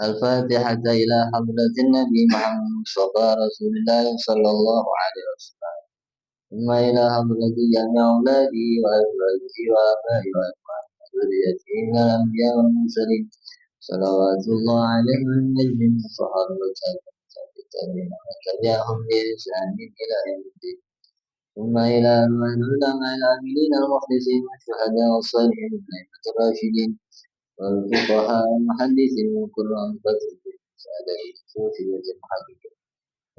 الفاتحة إلى حضرة النبي محمد مصطفى رسول الله صلى الله عليه وسلم ثم إلى حضرة جميع أولاده وأزواجه وآبائه وأزواجه وذريته من الأنبياء والمرسلين صلوات الله عليهم وعليهم الصحابة والتابعين ومن تبعهم بإحسان إلى يوم الدين ثم إلى أرواح العلماء العاملين المخلصين والشهداء والصالحين والأئمة الراشدين والفقهاء المحدثين والقراء الفاسقين سادة الصوفية المحققين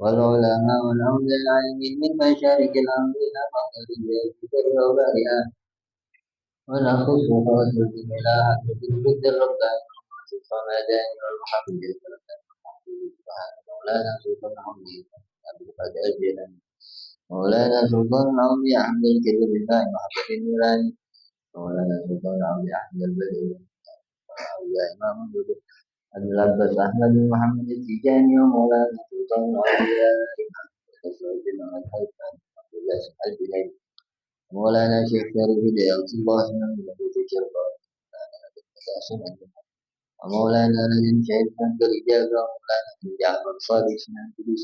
والعلماء والأولياء العالمين من مشارق الأرض إلى مغربها بكل أولادها ونخص خاصة إلى حضرة الجد الرباني والصمداني والمحمد سبحان مولانا سلطان عمري عبد القادر الجيلاني مولانا سلطان عمري أحمد الكبير الله محمد النوراني مولانا سلطان عمري أحمد البدوي يا إمام الوجود العباس أحمد محمد التجاني ومولانا سلطان الأولياء الحج مولانا شيخ شريف هداية الله من الذي جرى ومولانا نجم شهيد من الإجابة ومولانا جعفر صادق سنان فلوس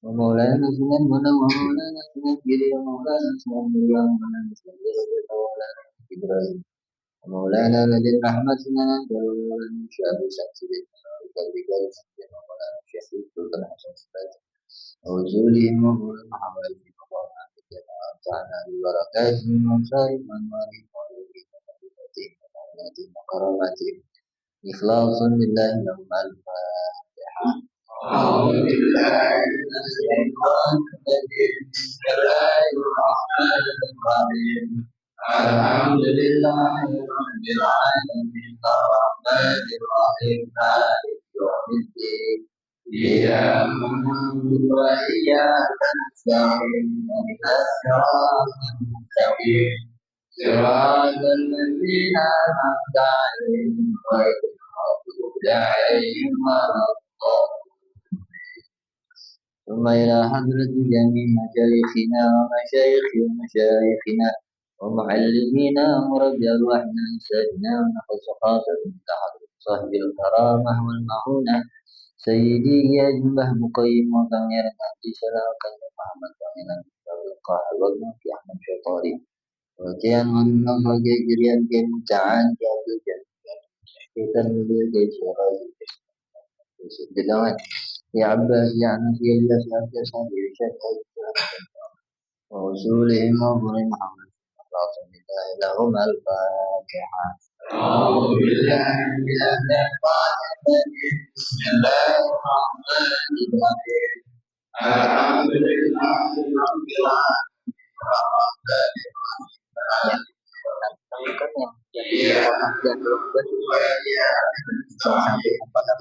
ومولانا سنان منى ومولانا سنان جري ومولانا سنان مريم ومولانا سنان جري ومولانا إبراهيم ومولانا نجم أحمد سنان ومولانا شعب شمس الرجال ومولانا شيخ سلطان حسن سلطان وزولهم ومولانا محمد بن الله تعالى ببركاتهم وخير من والي وعلومهم وكراماتهم إخلاصا لله لهم الفاتحة. أعوذ بالله من الشيطان الرجيم بسم الله الرحمن الرحيم الحمد لله رب العالمين الرحمن الرحيم مالك يوم الدين إياك نعبد وإياك نستعين اهدنا الصراط المستقيم صراط الذين أنعمت عليهم غير المغضوب عليهم ولا الضالين. ثم إلى حضرة جميع مشايخنا ومشايخنا ومعلمينا ومربي أرواحنا أنسابنا ونخص خاصة إلى حضرة صاحب الكرامة والمعونة سيدي يا جنبه مقيم وكامير عبدي سلام كلمة محمد ومن القاهر والموت في أحمد شيطاني وكان من الله جريان كان تعان جابل كان kita melihat dari suara itu. يا عباس يا نبي الله سألت سألي شهد ورسولهم وبر محمد صلى الله لهم الفاتحة. أعوذ بالله من الشيطان الرجيم بسم الله الرحمن الرحيم الحمد لله رب العالمين الرحمن الرحيم sampai pada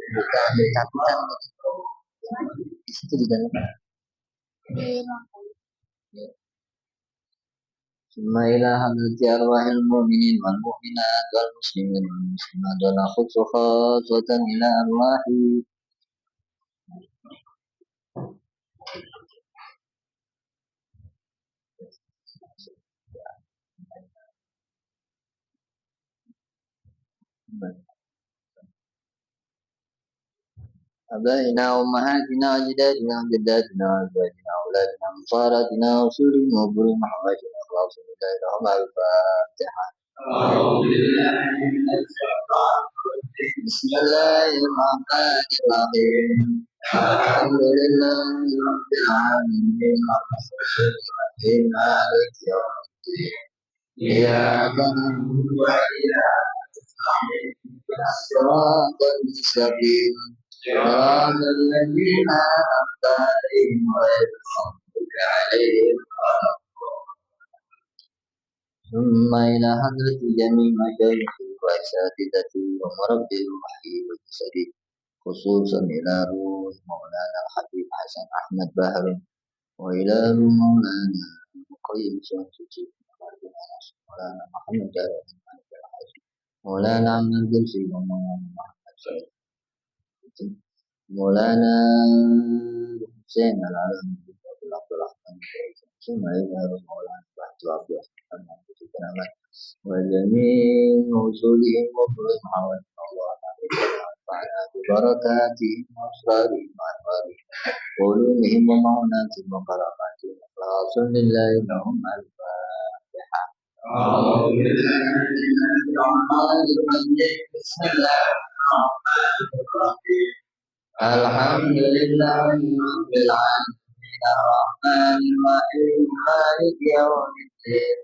bukan ketakutan itu di dalam ثم إلى حضرة أرواح المؤمنين والمؤمنات والمسلمين والمسلمات ونخص خاصة إلى أرواح أبائنا وأمهاتنا وأجدادنا وجداتنا وأزواجنا وأولادنا وصاراتنا وصولنا وبرنا وحواشنا خلاص الله لهم الفاتحة. أعوذ بالله من الشيطان الرجيم بسم الله الرحمن الرحيم الحمد لله رب العالمين الرحمن مالك يوم الدين إياك نعبد وإياك نستعين الصراط المستقيم صراط الذين أنعمت عليهم غير المغضوب عليهم ولا ثم إلى حضرة جميع مشايخي وأساتذتي ومربي الوحي والجسدي خصوصا إلى روح مولانا الحبيب حسن أحمد بهر وإلى روح مولانا مقيم شمس مولانا محمد مولانا عبد القدس ومولانا محمد سعيد مولانا حسين العالم عبد الرحمن ثم إلى مولانا عبد الله وجميع وصولهم وكلهم حوالي الله ونفعنا ببركاتهم وأسرارهم وأنوارهم وعلومهم ومعوناتهم وكراماتهم إخلاص لله لهم الفاتحة. أعوذ بالله من الشيطان الرجيم بسم الله الرحمن الرحيم الحمد لله رب العالمين الرحمن الرحيم مالك يوم الدين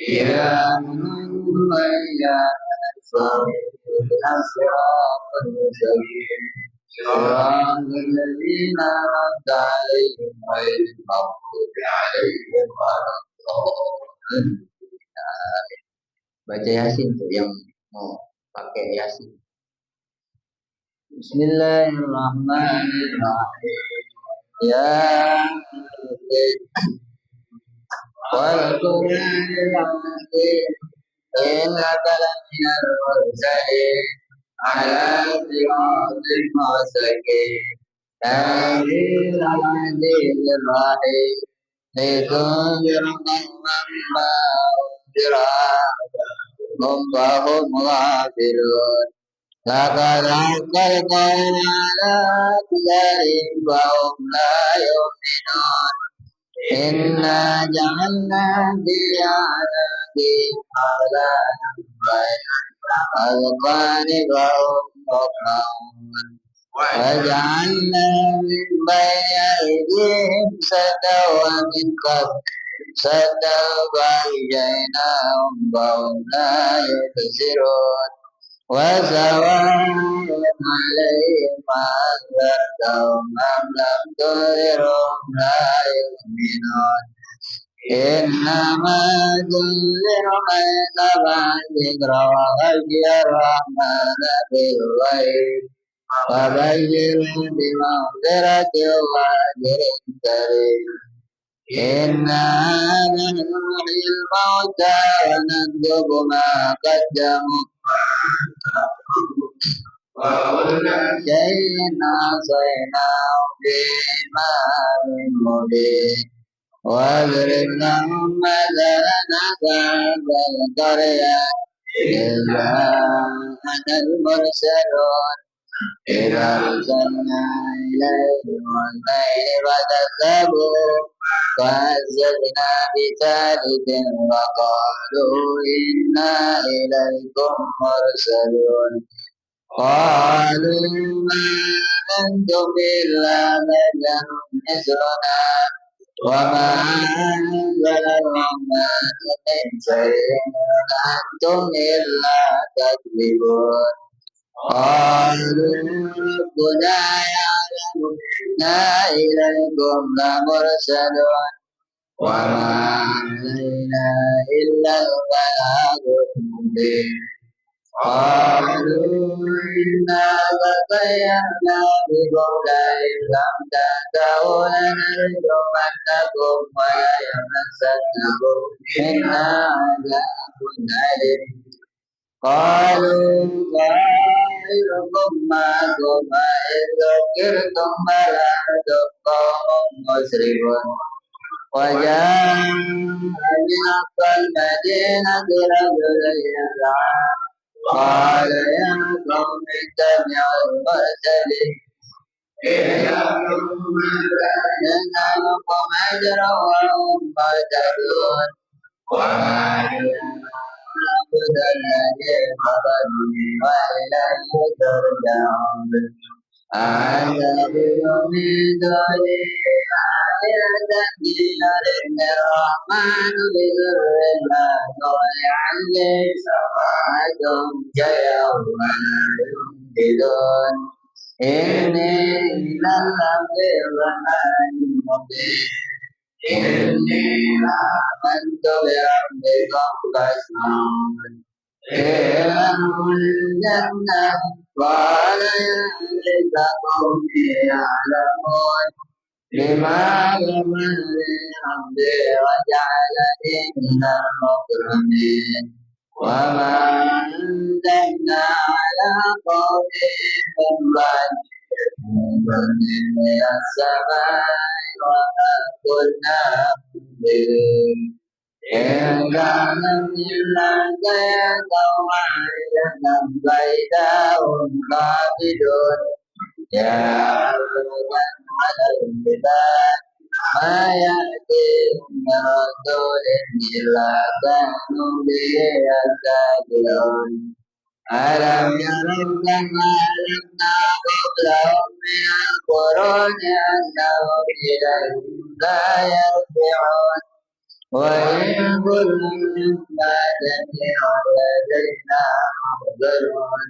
إياك نعبد وإياك نستعين اهدنا الصراط المستقيم صراط الذين أنعمت عليهم غير المغضوب عليهم ولا الضالين. Baca Yasin tuh yang mau pakai Yasin. Bismillahirrahmanirrahim. Ya Wal-Qur'anil Azim innaka laminal mursalin على صراط مستقيم تنزيل العزيز الرحيم لتنذر قوما ما أنذر آباؤهم فهم غافلون لقد حق القول على أكثرهم فهم لا يؤمنون إنا جعلنا في أعناقهم أغلالا بين الأذقان فهم مقمحون وجعلنا من بين أيديهم سدا ومن خلفهم سدا فأغشيناهم فهم لا يبصرون وسواء عليهم أنذرتهم أم لم تنذرهم لا يؤمنون إنما تنذر من اتبع الذكر وخشي الرحمن بالغيب وبشره بمغفرة وأجر كريم إنا نحيي الموتى ونكتب ما قدموا وكل شيء أحصيناه في إمام مبين واضرب لهم مثلا أصحاب القرية إذ جاءنا المرسلون إذا أرسلنا إليهم الليل فكذبوا فعززنا بثالث وقالوا إنا إليكم مرسلون قالوا ما أنتم إلا بشر مثلنا وما أنزل الرحمن من شيء أنتم إلا تكذبون قالوا ربنا يعلم إنا إليكم لمرسلون وما علينا إلا البلاغ المبين قالوا إنا تطيرنا بكم لئن لم تنتهوا لنرجمنكم وليمسنكم منا عذاب أليم قالوا طائركم معكم وإن ذكرتم بل أنتم قوم مسرفون وجاء من أقصى المدينة رجل يسعى قال يا قوم اتبعوا المرسلين إنهم أجرا وهم مهتدون وما نعبد الذي خلقني وإليه ترجعون أعتقد من دونه آية يرن الرحمن بضر لا تغن لي شفاعتهم شيئا ولا ينقذون إني إلى الأمر الرحمن مبين إني آمنت بربكم فاسمعون إلهوا الجنة قال يا ليت قومي يعلمون بما غفر لي ربي وجعلني من المكرمين وما أنزلنا على قومه من بعده من السماء وما كنا منذرين إن كانت إلا زيادة واحدة فإذا هم خامدون يا ربنا على العباد ما يأتيهم من رسول إلا كانوا به يستهزئون ألم يروا كما أهلكنا قبلهم من القرون أنهم إليهم لا يرجعون وإن كل مما جميع لدينا محضرون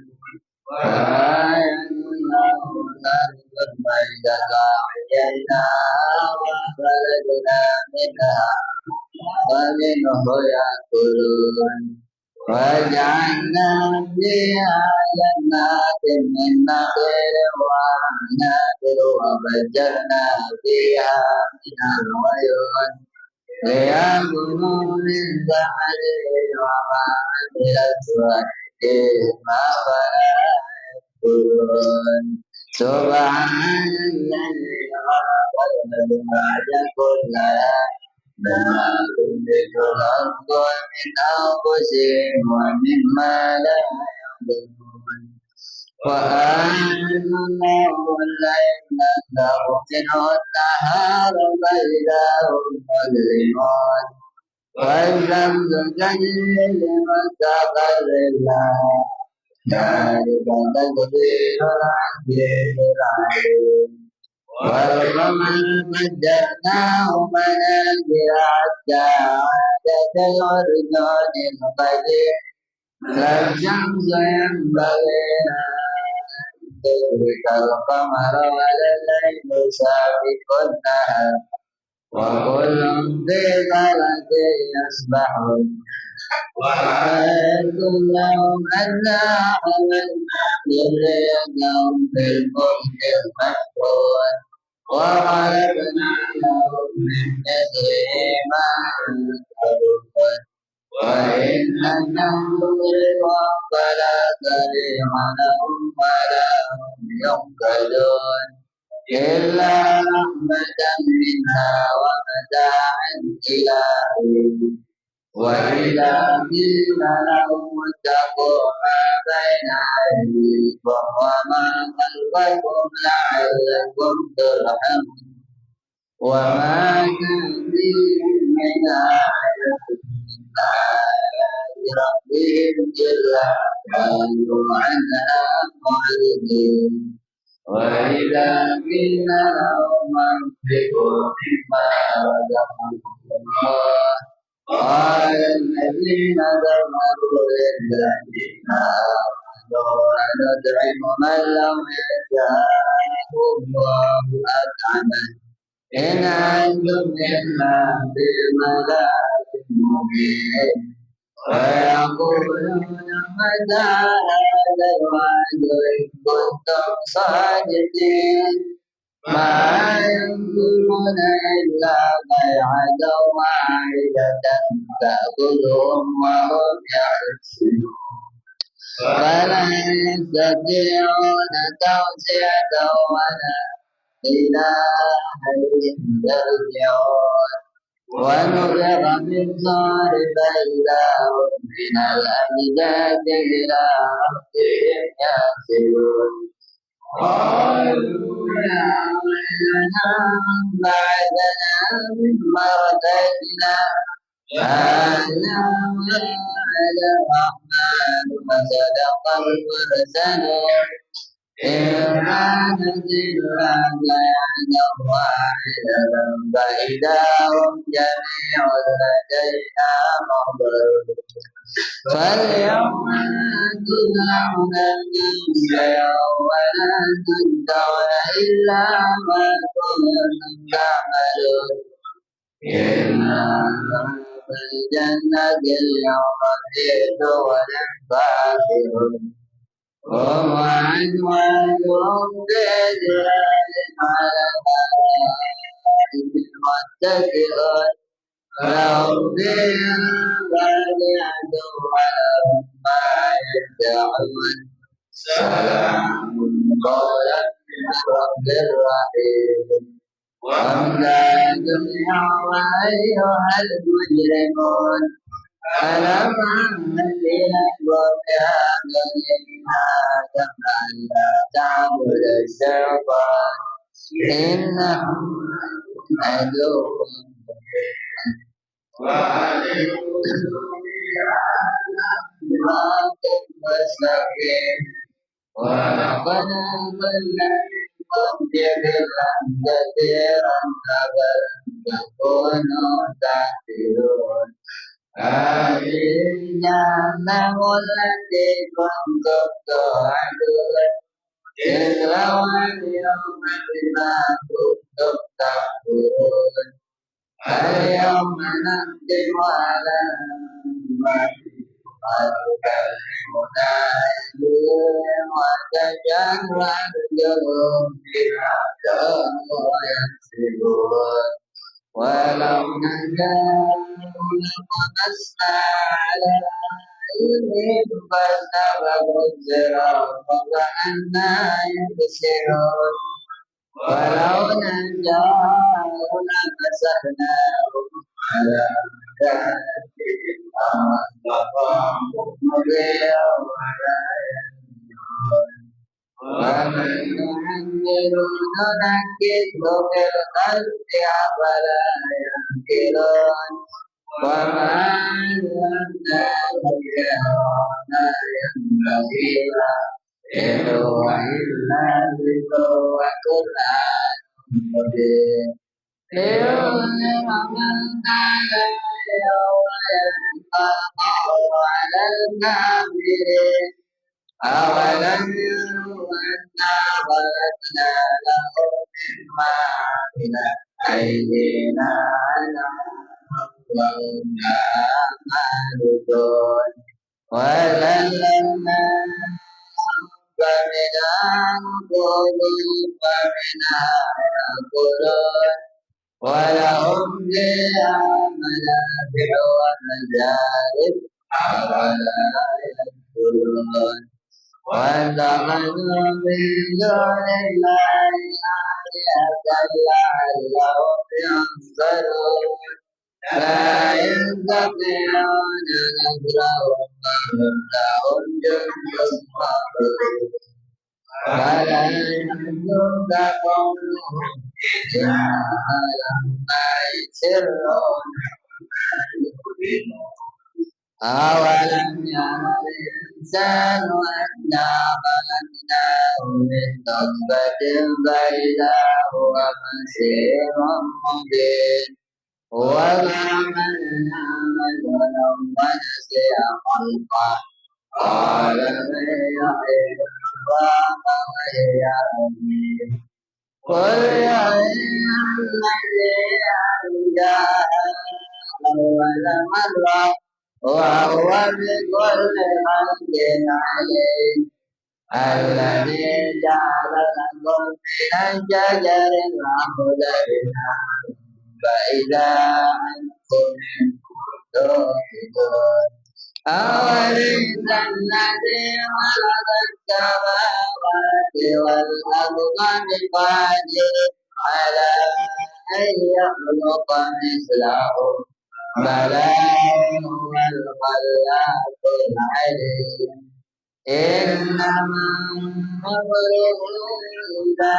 وما يمنعه الأرض الميتة أحييناها وأخرجنا منها ومنه يأكلون وجعلنا فيها جنات من نخيل وأعناب وفجرنا فيها من العيون ليأكلوا من ثمره وما عملته أيديهم أفلا يشكرون سبحان الذي خلق بعد كلها ما تنبت الأرض من أنفسهم ومما لا يعلمون وأنزلنا الليل نستغفره النهار فإذا هم مظلمون والشمس تجري لمستقر لها ذلك تقدير العزيز العليم والقمر قدرناه منازل حتى عاد كالعرجون القديم لا الشمس ينبغي أن تدرك القمر ولا الليل سابق النهار وكل في فلك يسبحون وأعد لهم أنا حملنا ذريتهم في الفلك المشحون وخلقنا لهم من مثله ما يركبون وإن نملكهم فلا طريق لهم ولا هم ينقذون إلا رحمة منا ومتاعا إلى حين وإذا قيل لهم اتقوا ما بين أيديكم وما خلفكم لعلكم ترحمون وما تأتيهم من آية من آيات ربهم إلا قالوا عنها معرضين وإذا قيل لهم أنفقوا مما رزقكم الله قال الذين كفروا للذين آمنوا أنطعم من لو يشاء الله أطعمه إن أنتم إلا في ضلال مبين ويقولون متى هذا الوعد إن كنتم صادقين ما ينظرون إلا بيعة واحدة تأخذهم وهم يعرفون فلا يستطيعون توصية ولا إلى أهلهم يرجعون ونفخ في الصور فإذا هم من الأجداث إلى ربهم ينسلون قالوا يا ويلنا من بعثنا من مرقدنا هذا وعد الرحمن وصدق المرسلون إن كانت إلا بيانا واحدة فإذا هم جميع لدينا محضرون فاليوم تجزون الجزاء ولا تجزون إلا ما كنتم تعملون إنا أصحاب الجنة اليوم في دول فاخرون هم عن وعدهم بذلك على الأرائك متكئون لهم فيها فاكهة ولهم ما يدعون سلام قولا من رب رحيم وامتازوا اليوم أيها المجرمون ألم أعهد إليكم يا بني آدم ألا تعبد الشيطان إنه عدو مستقيم ولقد أضل منكم جبلا كثيرا أفلم تكونوا تعقلون هذه جهنم التي كنتم توعدون اصلوها اليوم بما كنتم تكفرون اليوم نختم على وتكلمنا أيديهم وتشهد أرجلهم بما كانوا يكسبون ولو نشاء لطمسنا على علم فاستبقوا الصراط فأنى يبصرون ولو نشاء لمسخناهم على مكانتهم فقاموا مضيا ولا ينظرون ومن يعمر ننكسه في الخلق أفلا يعقلون وما علمناه ما ينبغي له إن هو إلا ذكر وقرآن مبين لينذر من كان يوم يلقى الله على الكافرين أولم يروا أنا خلقنا لهم مما عملت أيدينا وهم عاملون وذللنا فمنها كلوا ومنها يأكلون ولهم فيها منافع ومشارب أفلا يشكرون واتخذوا من دون الله آلهة لعلهم ينصرون لا يستطيعون نصرهم وهم لهم جند محضرون ولا يحزنك قولهم إنها لما يسرون أولم ير الإنسان أنا خلقناه من نطفة فإذا هو بشير مبين وجعلنا مثلا ونسي خلقه قال من يحيي العظام وهي رميم قل يحيي الذي أنشأها أول مرة وهو بكل خلق عليم الذي جعل لكم من الشجر الأخضر فإذا أنتم توقدون أوليس الذي خلق السماوات والأرض بقادر على أن يخلق مثلهم بلى هو الخلاق العليم إنما أمره إذا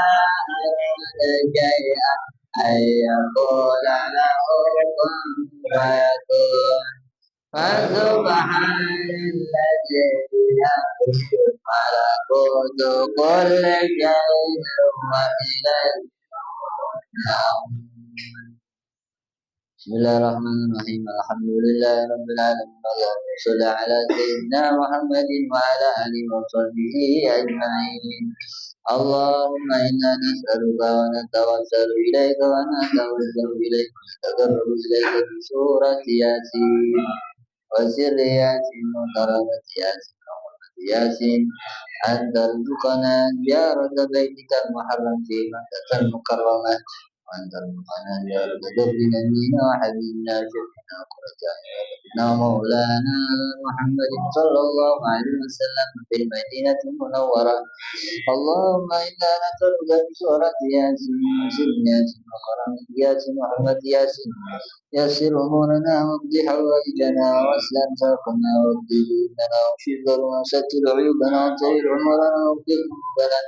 أراد شيئا أن يقول له كن فيكون فسبحان الذي بيده ملكوت كل شيء وإليه يرجعون بسم الله الرحمن الرحيم الحمد لله رب العالمين اللهم صل على سيدنا محمد وعلى آله وصحبه أجمعين اللهم إنا نسألك ونتوسل إليك ونتوسل إليك ونتقرب إليك بسورة ياسين وسر ياسين وكرامة ياسين وحرمة ياسين أن ترزقنا زيارة بيتك المحرم في مكة المكرمة وأن ترزقنا زيارة درب نبينا وحبيبنا شفينا قرة أعيننا مولانا محمد صلى الله عليه وسلم في المدينة المنورة اللهم إنا نسألك بسورة ياسين وسر ياسين وكرامة ياسين وحرمة ياسين يسر أمورنا واقض حوائجنا واسلم ساقنا واقض ديوننا واشف ضرنا وستر عيوبنا وطهر عمرنا واغفر ذنوبنا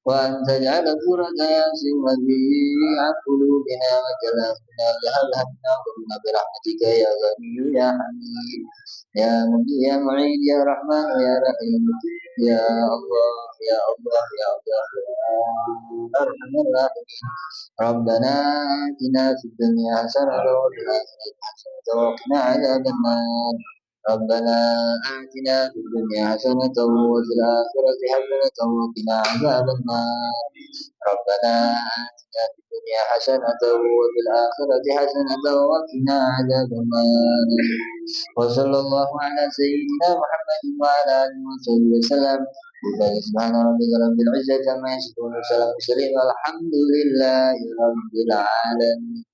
وأن تجعل سورة ياسين ربيع قلوبنا وكلامنا ذهب همنا وقلنا برحمتك يا غني يا حميد يا مجيد يا معين يا رحمن يا رحيم يا الله يا الله يا الله يا أرحم الراحمين ربنا آتنا في الدنيا حسنة وفي الآخرة حسنة وقنا عذاب النار ربنا آتنا في الدنيا حسنة وفي الآخرة حسنة وقنا عذاب النار ربنا آتنا في الدنيا حسنة وفي الآخرة حسنة وقنا عذاب النار وصلى الله على سيدنا محمد وعلى آله وصحبه وسلم سبحان ربك رب العزة عما يصفون وسلام المرسلين والحمد لله رب العالمين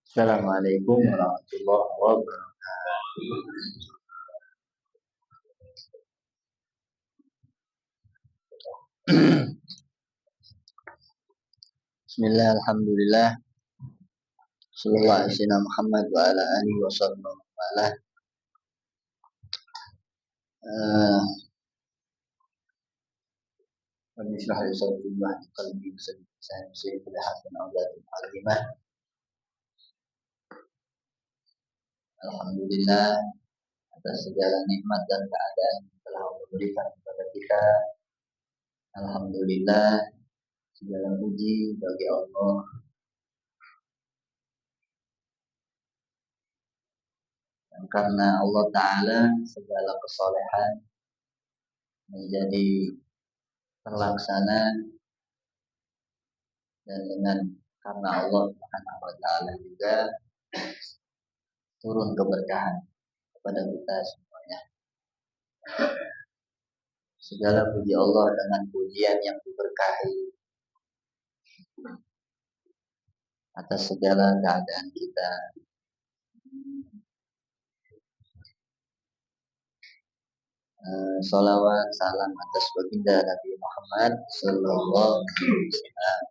السلام عليكم ورحمة الله وبركاته Bismillah, alhamdulillah. Sallallahu alaihi wasallam Muhammad wa ala alihi wa sallam. Rabbi shrah li sadri wa yassir qalbi bismillahirrahmanirrahim. Bil hasan awlatul alimah. Alhamdulillah atas segala nikmat dan keadaan yang telah Allah berikan kepada kita. Alhamdulillah segala puji bagi Allah dan karena Allah Ta'ala segala kesolehan menjadi terlaksana, dan dengan karena Allah Subhanahu wa Ta'ala juga turun keberkahan kepada kita semuanya. Segala puji Allah dengan pujian yang diberkahi atas segala keadaan kita. Salawat salam atas baginda Nabi Muhammad Sallallahu Alaihi Wasallam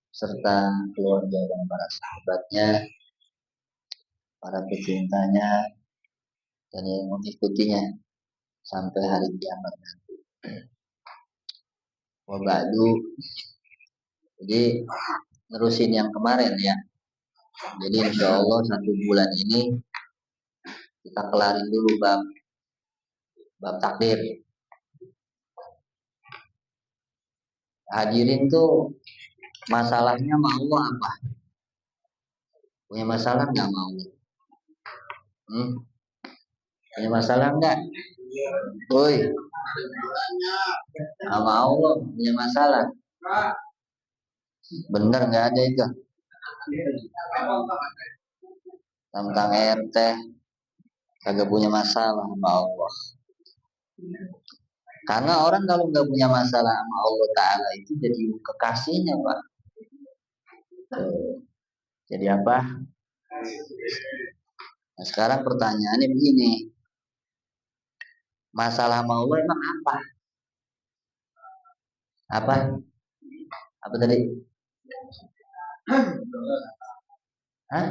serta keluarga dan para sahabatnya, para pecintanya, dan yang mengikutinya sampai hari kiamat nanti. Wa ba'du. Jadi nerusin yang kemarin ya. Jadi insya Allah 1 bulan ini kita kelarin dulu bab takdir. Hadirin tuh masalahnya sama Allah apa? Punya masalah nggak sama Allah? Punya masalah nggak? Woi, sama Allah punya masalah? Bener nggak ada itu? Tentang RT kagak punya masalah sama Allah. Karena orang kalau nggak punya masalah sama Allah Ta'ala itu jadi kekasihnya, Pak. Jadi apa? Nah, sekarang pertanyaannya begini. Masalah sama Allah emang apa? Apa? Apa tadi? Hah?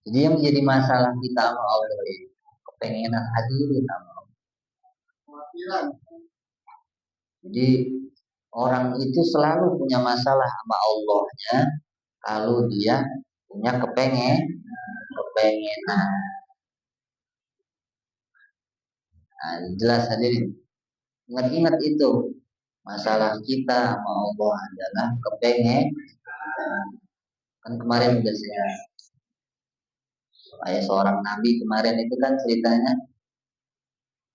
Jadi yang menjadi masalah kita sama Allah itu kepengenan hadirin sama Allah. Jadi orang itu selalu punya masalah sama Allahnya kalau dia punya kepengenan. Nah, jelas hadirin. Ingat-ingat itu. Masalah kita sama Allah adalah kepengen. Kan kemarin udah saya kayak seorang nabi kemarin itu kan ceritanya.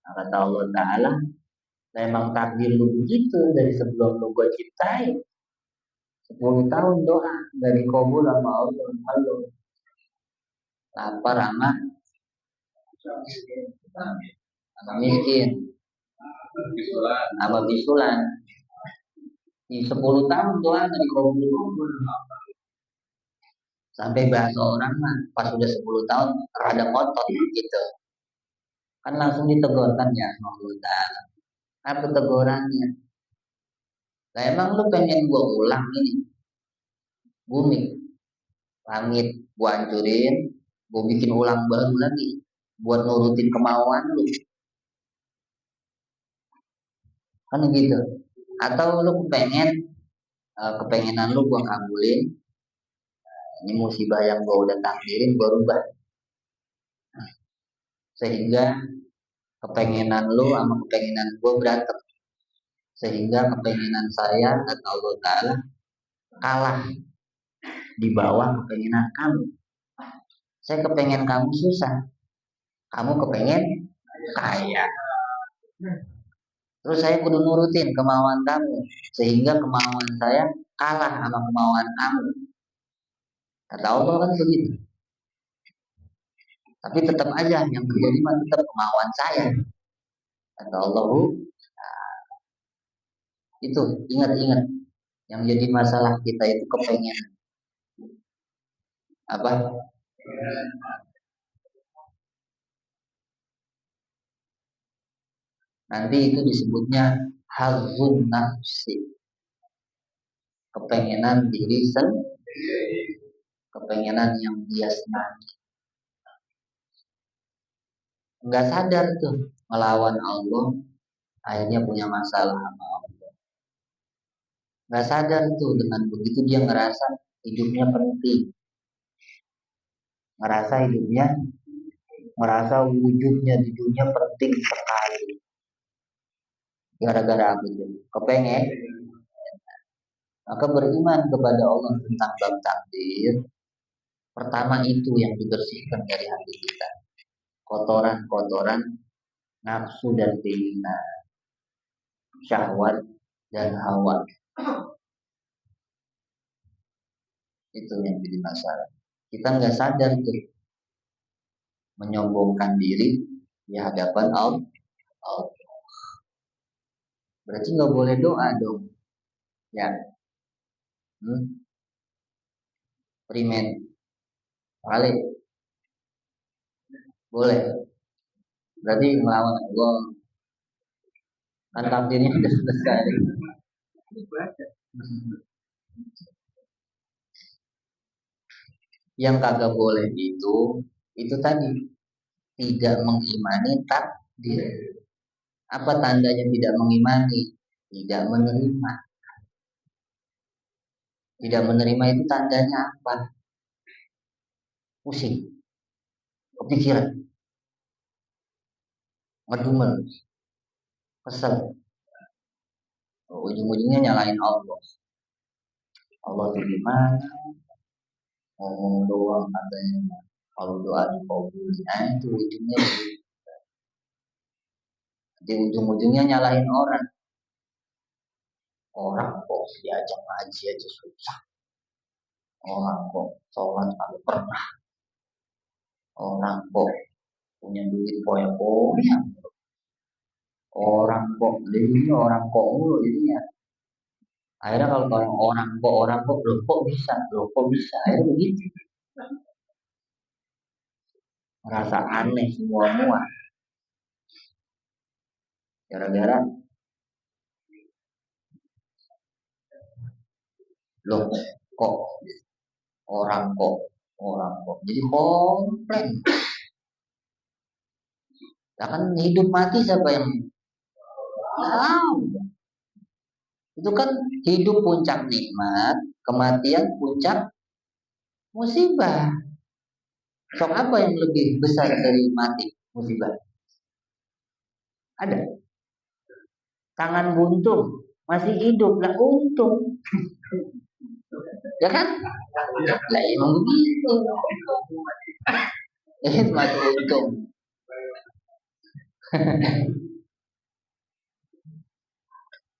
Kata Allah Ta'ala, memang takdir lu begitu dari sebelum lu gue ciptain. 10 tahun doa dari kabul sama Allah. Halo. Lapar sama miskin. Sama bisulan. Di 10 tahun doa dari kabul. Sampai bahasa orang mah pas udah 10 tahun rada kotor gitu. Kan langsung ditegurkan ya sama Allah Ta'ala. Apa tegurannya? Nah, emang lu pengen gua ulang ini bumi, langit gua hancurin, gua bikin ulang baru lagi buat nurutin kemauan lu, kan gitu? Atau lu kepengenan lu gua kabulin, ini musibah yang gua udah takdirin gua rubah, sehingga kepengenan lu sama kepengenan gua berantem, sehingga kepengenan saya kata Allah Ta'ala kalah di bawah kepengenan kamu. Saya kepengen kamu susah, kamu kepengen kaya. Terus saya kudu nurutin kemauan kamu, sehingga kemauan saya kalah sama kemauan kamu. Kata Allah kan begitu. Tapi tetap aja yang terjadi mah tetap kemauan saya. Kata Allah, itu ingat-ingat. Yang jadi masalah kita itu kepengen. Apa? Nanti itu disebutnya hazun nafsi, kepengenan diri sendiri, kepengenan yang dia senangi. Nggak sadar tuh melawan Allah, akhirnya punya masalah sama Allah. Nggak sadar tuh, dengan begitu dia ngerasa hidupnya penting, ngerasa hidupnya, ngerasa wujudnya di dunia penting sekali. Gara-gara apa itu? Kepengen. Maka beriman kepada Allah tentang bab takdir. Pertama itu yang dibersihkan dari hati kita. Kotoran-kotoran nafsu dan keinginan, syahwat dan hawa. Itu yang jadi masalah. Kita nggak sadar tuh menyombongkan diri di hadapan Allah. Berarti nggak boleh doa dong, ya? Primen, balik, boleh. Berarti melawan Allah, kan takdirnya sudah selesai. Yang kagak boleh itu tadi tidak mengimani takdir. Apa tandanya tidak mengimani? Tidak menerima. Tidak menerima itu tandanya apa? Pusing, kepikiran, ngedumel, kesel. Ujung-ujungnya nyalain Allah. Allah itu gimana? Ngomong doang katanya. Kalau doa dikabulin, itu ujungnya. Di ujung-ujungnya nyalahin orang. Orang kok diajak ngaji aja susah. Orang kok sholat kalau pernah. Orang kok punya duit poya-poya. Orang kok jadinya orang kok mulu jadinya. Akhirnya kalau orang kok loh kok bisa. Akhirnya begitu. Merasa aneh semua. Gara-gara loh kok orang kok jadi komplain. Ya kan hidup mati siapa yang tahu? Itu kan hidup puncak nikmat, kematian puncak musibah. Sok apa yang lebih besar dari mati musibah? Ada. Tangan buntung masih hidup lah untung. Ya kan? Lah emang begitu. Masih untung.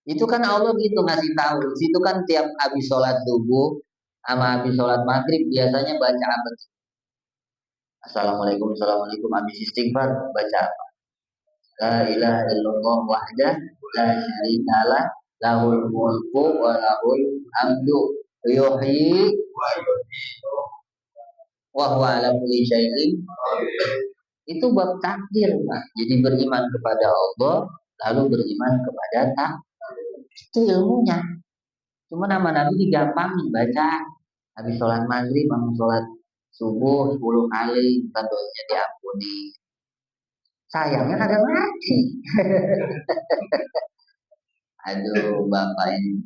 Itu kan Allah gitu ngasih tahu. Situ kan tiap habis sholat subuh sama habis sholat maghrib biasanya baca apa? Assalamualaikum habis istighfar baca apa? La ilaha illallah wahdah la syarika lah lahul mulku wa lahul hamdu yuhyi wa huwa ala kulli syai'in. Itu bab takdir, Pak. Jadi beriman kepada Allah lalu beriman kepada takdir. Itu ilmunya. Cuma nama Nabi digampangin baca habis sholat maghrib sama sholat subuh 10 kali kita doanya diampuni. Sayangnya kagak ngaji. Aduh bapak ini.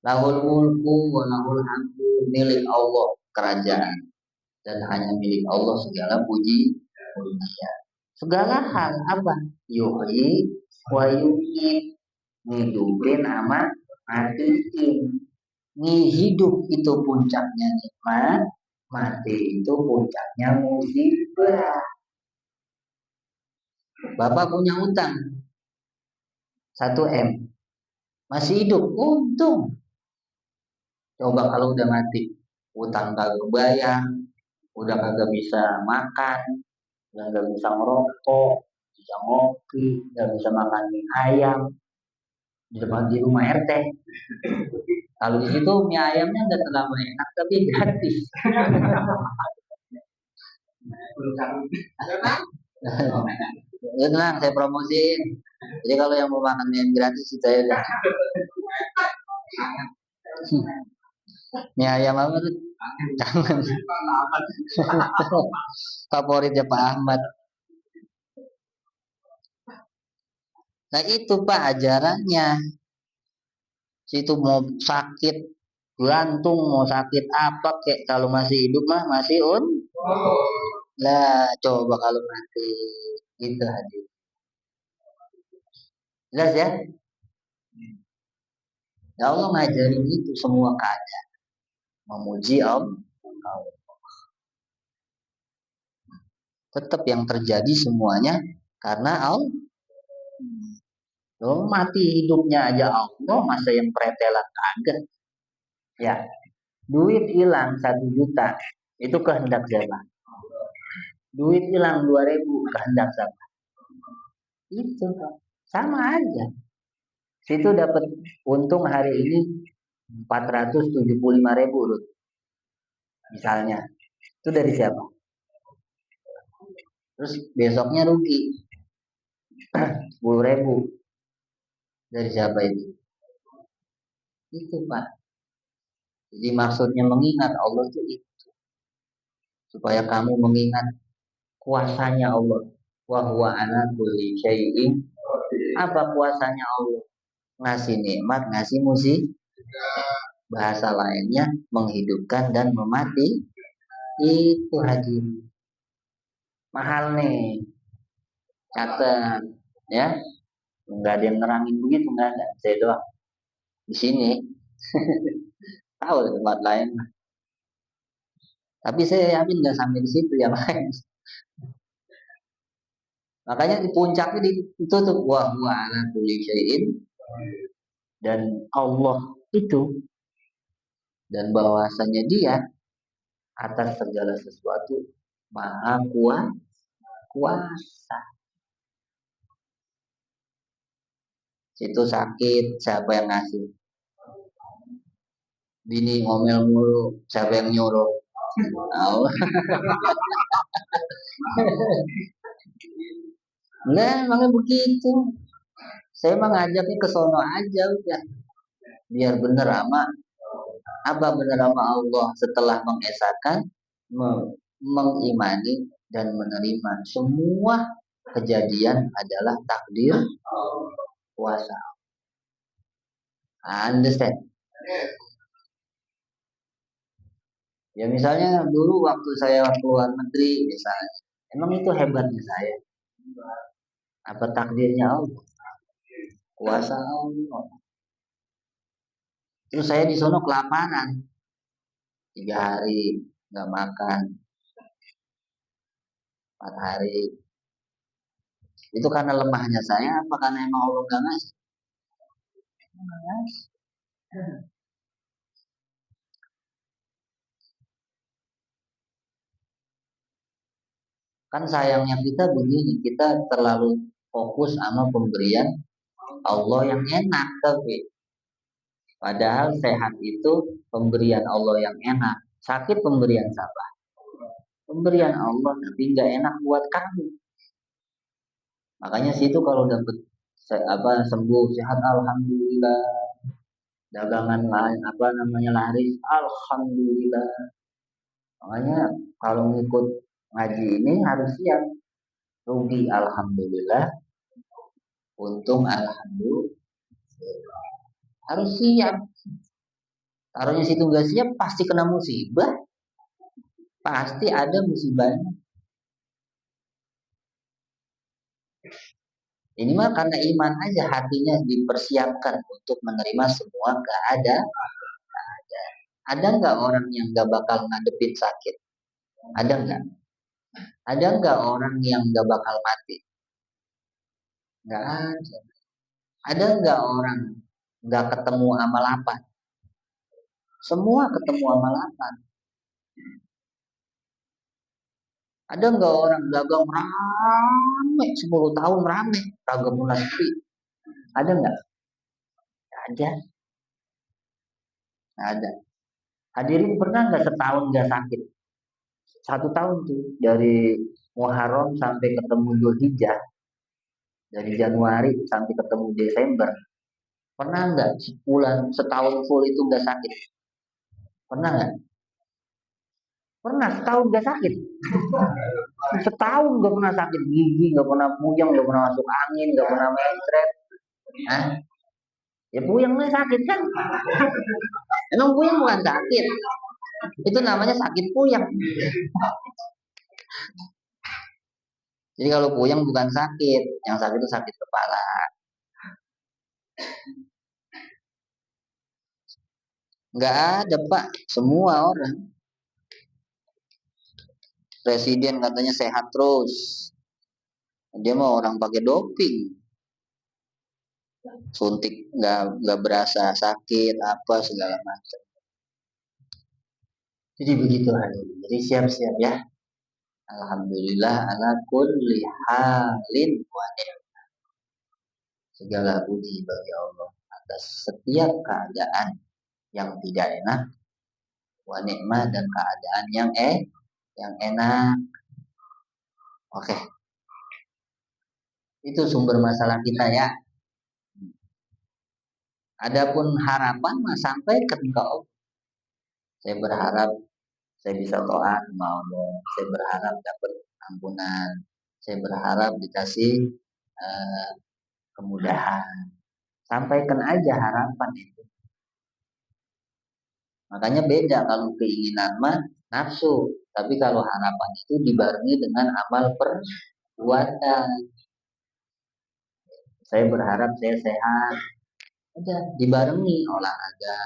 Lahul mulku wa lahul hamdu, milik Allah kerajaan dan hanya milik Allah segala puji dunia. Segala hal apa? Yuhyi wa yumiit, ngidupin ama matiin. Hidup itu puncaknya nikmat, mati itu puncaknya musibah. Bapak punya utang 1 M, masih hidup, untung. Coba kalau udah mati, utang kagak bayar, udah kagak bisa makan, udah kagak bisa ngerokok, bisa ngopi, nggak bisa makan mie ayam di rumah RT. Kalau di situ mie ayamnya nggak terlalu enak, tapi gratis. Ya, tenang, saya promosiin. Jadi kalau yang mau makan mie gratis, saya udah mie ayam apa tuh? Jangan. Favoritnya Pak Ahmad. Nah itu Pak ajarannya. Situ mau sakit jantung, mau sakit apa kek, kalau masih hidup mah masih lah coba kalau mati gitu hadir. Jelas ya? Ya Allah ngajarin itu semua keadaan. Memuji Allah. Tetap yang terjadi semuanya karena Allah. Lo mati hidupnya aja Allah, masa yang pretelan kagak. Ya, duit hilang 1 juta, itu kehendak siapa? Duit hilang 2.000, kehendak siapa? Itu sama aja. Situ dapat untung hari ini 475.000 misalnya. Itu dari siapa? Terus besoknya rugi 10.000, dari siapa itu? Itu Pak. Jadi maksudnya mengingat Allah itu supaya kamu mengingat kuasanya Allah. Wa huwa ala kulli syai'in. Apa kuasanya Allah? Ngasih nikmat, ngasih musik. Bahasa lainnya menghidupkan dan memati. Itu hadir. Mahal nih. Catat ya. Enggak ada yang nerangin begitu, enggak ada. Saya doang di sini. Tahu tempat lain. Tapi saya yakin nggak sampai di situ ya, Mas. Makanya di puncaknya ditutup wa huwa ala kulli syai'in, dan Allah itu, dan bahwasanya Dia atas segala sesuatu maha kuasa. Situ sakit, siapa yang ngasih? Bini ngomel mulu, siapa yang nyuruh? Oh. Nah, emangnya begitu. Saya mah ngajaknya ke sono aja udah. Biar bener ama apa bener sama Allah setelah mengesahkan, mengimani dan menerima semua kejadian adalah takdir kuasa. Understand? Ya misalnya dulu waktu saya keluar negeri misalnya, emang itu hebatnya saya. Apa takdirnya Allah? Kuasa Allah. Terus saya di sono kelaparan 3 hari nggak makan, 4 hari. Itu karena lemahnya saya, apa karena emang Allah nggak ngasih? Kan sayangnya kita begini, kita terlalu fokus sama pemberian Allah yang enak, tapi padahal sehat itu pemberian Allah yang enak, sakit pemberian siapa? Pemberian Allah, tapi nggak enak buat kamu. Makanya situ kalau dapat sembuh sehat, alhamdulillah. Dagangan lain apa namanya laris, alhamdulillah. Makanya kalau ngikut ngaji ini harus siap, rugi alhamdulillah, untung alhamdulillah, harus siap. Taruhnya situ nggak siap pasti kena musibah, pasti ada musibahnya. Ini mah karena iman aja, hatinya dipersiapkan untuk menerima semua keadaan. Ada nggak orang yang nggak bakal ngadepin sakit? Ada nggak? Ada nggak orang yang nggak bakal mati? Nggak ada. Ada nggak orang nggak ketemu amal apa? Semua ketemu amal apa? Ada nggak orang dagang rame 10 tahun rame, kagak mulai sepi? Ada nggak? Ada. Nggak ada. Hadirin pernah nggak setahun nggak sakit? 1 tahun tuh dari Muharram sampai ketemu Dzulhijjah, dari Januari sampai ketemu Desember. Pernah nggak sebulan, setahun full itu nggak sakit? Pernah nggak? Pernah setahun nggak sakit. Setahun nggak pernah sakit gigi, nggak pernah puyeng, nggak pernah masuk angin, nggak pernah mencret. Hah? Ya puyeng nih sakit kan? Emang puyeng bukan sakit? Itu namanya sakit puyeng. Jadi kalau puyeng bukan sakit, yang sakit itu sakit kepala. Nggak ada Pak, semua orang. Presiden katanya sehat terus. Dia mau orang pakai doping, suntik nggak berasa sakit apa segala macam. Jadi begitu hari. Jadi siap-siap ya. Alhamdulillah ala kulli halin wa ni'mah. Segala puji bagi Allah atas setiap keadaan yang tidak enak, wa ni'mah, dan keadaan yang enak. Oke, itu sumber masalah kita ya. Adapun harapan mah sampai ke engkau. Saya berharap saya bisa taat sama Allah. Saya berharap dapat ampunan. Saya berharap dikasih eh, kemudahan. Sampaikan aja harapan itu. Makanya beda kalau keinginan mah nafsu. Tapi kalau harapan itu dibarengi dengan amal perbuatan. Saya berharap saya sehat. Udah dibarengi olahraga,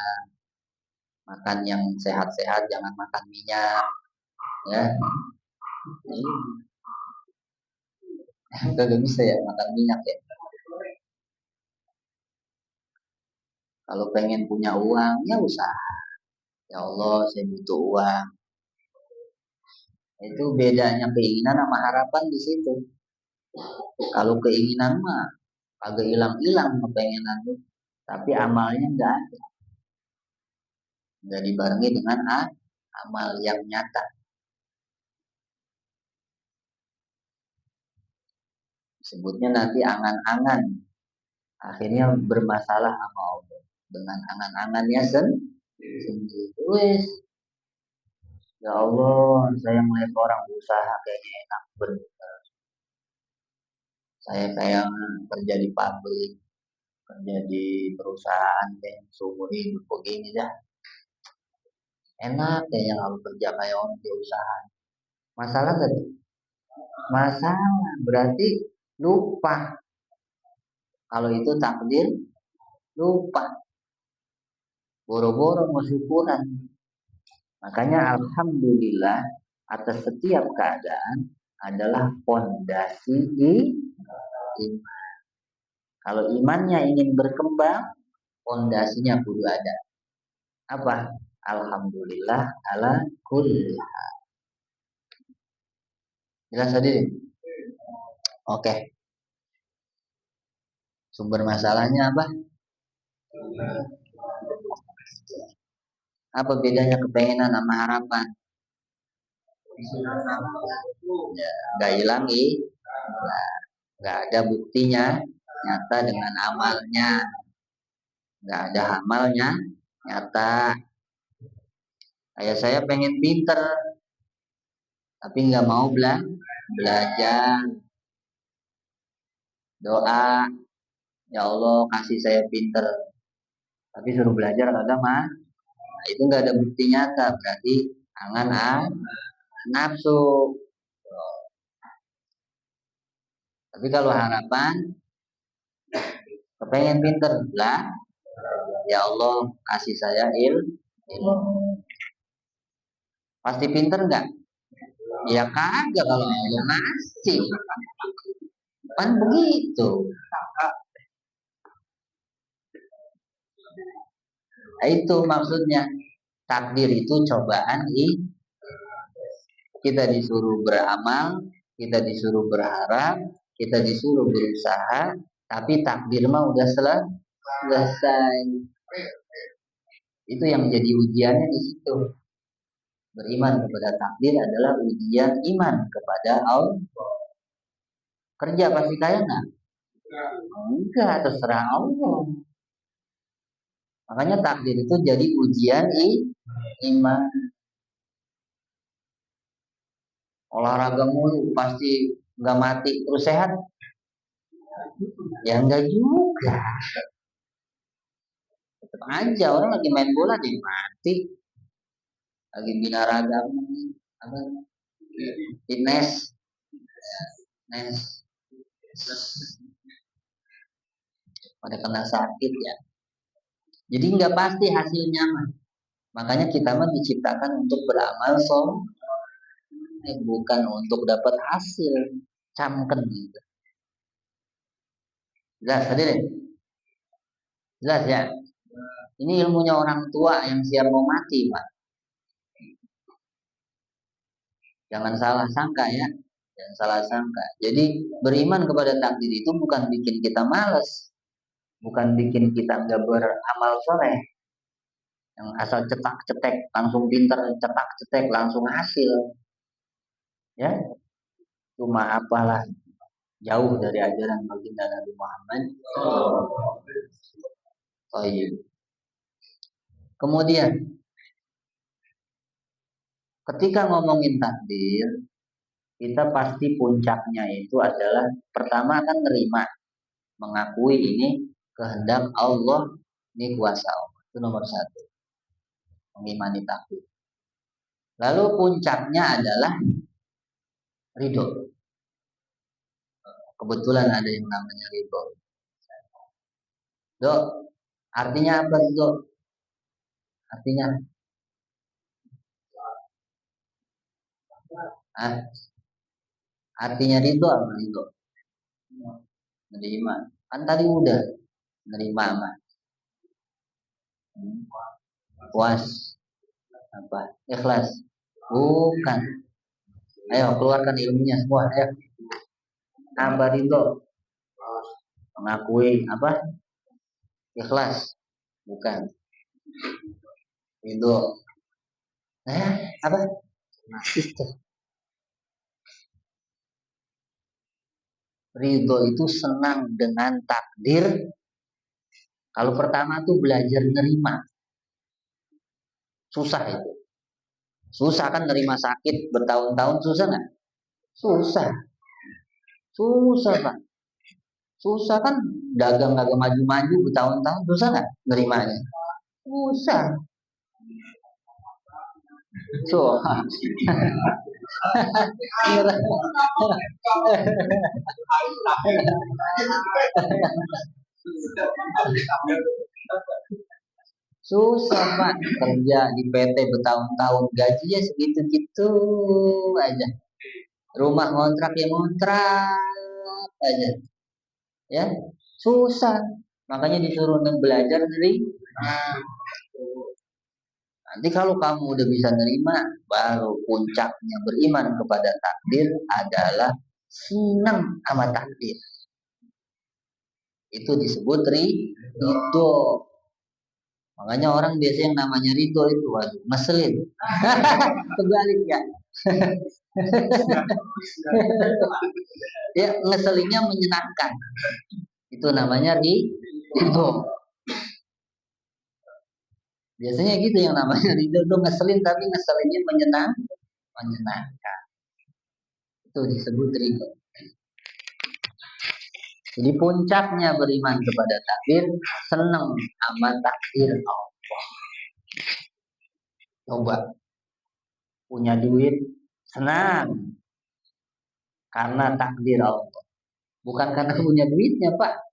makan yang sehat-sehat, jangan makan minyak, ya. Gak bisa ya makan minyak ya. Kalau pengen punya uang, ya usaha. Ya Allah, saya butuh uang. Itu bedanya keinginan sama harapan di situ. Kalau keinginan mah agak hilang-hilang kepengenan itu, tapi amalnya enggak ada. Enggak dibarengi dengan amal yang nyata. Sebutnya nanti angan-angan. Akhirnya bermasalah sama Allah dengan angan-angannya sendiri. Wes, ya Allah, saya melihat orang usaha kayaknya enak bener. Saya kayak kerja di pabrik, kerja di perusahaan kayak seumur hidup begini dah. Enak kayaknya kalau kerja kayak orang di usaha. Masalah gak tuh? Masalah, berarti lupa. Kalau itu takdir, lupa. Boro-boro mau syukuran. Makanya alhamdulillah atas setiap keadaan adalah fondasi iman. Kalau imannya ingin berkembang, fondasinya kudu ada. Apa? Alhamdulillah ala kulli. Jelas tadi? Oke. Sumber masalahnya apa? Apa bedanya kepengenan sama harapan? Ya, nggak hilang nggak ada buktinya nyata dengan amalnya, nggak ada amalnya nyata. Kayak saya pengen pinter tapi nggak mau belajar, doa ya Allah kasih saya pinter tapi suruh belajar kagak mah. Nah, itu nggak ada bukti nyata, berarti angan nafsu. Tapi kalau harapan kepengen pinter lah, ya Allah kasih saya ilmu. Pasti pinter nggak? Ya kagak kalau Allah ngasih. Kan begitu. Nah, itu maksudnya takdir itu cobaan. Kita disuruh beramal, kita disuruh berharap, kita disuruh berusaha, tapi takdir mah udah selesai. Itu yang menjadi ujiannya di situ. Beriman kepada takdir adalah ujian iman kepada Allah. Kerja pasti kaya nggak? Enggak, terserah Allah. Makanya takdir itu jadi ujian iman. Olahraga mulu pasti nggak mati terus sehat? Ya enggak juga. Tetap aja orang lagi main bola jadi mati, lagi bina raga apa fitness, pada kena sakit ya. Jadi nggak pasti hasilnya mah. Makanya kita mah diciptakan untuk beramal soleh, bukan untuk dapat hasil. Camken gitu. Jelas hadirin? Jelas ya? Ini ilmunya orang tua yang siap mau mati, Pak. Jangan salah sangka ya. Jangan salah sangka. Jadi beriman kepada takdir itu bukan bikin kita males, bukan bikin kita nggak beramal soleh, yang asal cetak cetek langsung pinter, cetak cetek langsung hasil, ya cuma apalah, jauh dari ajaran baginda Nabi Muhammad. Oh iya. Kemudian ketika ngomongin takdir, kita pasti puncaknya itu adalah pertama kan nerima, mengakui ini kehendak Allah, ini kuasa Allah. Itu nomor satu, mengimani takdir. Lalu puncaknya adalah ridho. Kebetulan ada yang namanya ridho. Dok, artinya apa ridho? Artinya, ah, artinya ridho apa ridho? Menerima. Kan tadi udah menerima mah. Puas, apa? Ikhlas. Bukan. Ayo keluarkan ilmunya semua. Ayo. Apa ridho? Mengakui apa? Ikhlas. Bukan. Ridho. Apa? Itu. Ridho itu senang dengan takdir. Kalau pertama tuh belajar nerima. Susah itu. Susah kan nerima sakit bertahun-tahun, susah nggak? Susah. Susah Pak. Susah kan, dagang agak maju-maju bertahun-tahun, susah nggak nerimanya? Susah. So, susah Pak, kerja di PT bertahun-tahun gajinya segitu-gitu aja. Rumah ngontrak ya ngontrak aja. Ya, susah. Makanya disuruh belajar dari nanti kalau kamu udah bisa nerima, baru puncaknya beriman kepada takdir adalah senang sama takdir. Itu disebut ridho. Makanya orang biasa yang namanya ridho itu waduh, ngeselin. Kebalik ya. Ya, ngeselinnya menyenangkan. Itu namanya ridho. Biasanya gitu yang namanya ridho tuh ngeselin tapi ngeselinnya menyenangkan. Itu disebut ridho. Jadi puncaknya beriman kepada takdir, senang sama takdir Allah. Coba punya duit, senang karena takdir Allah. Bukan karena punya duitnya Pak.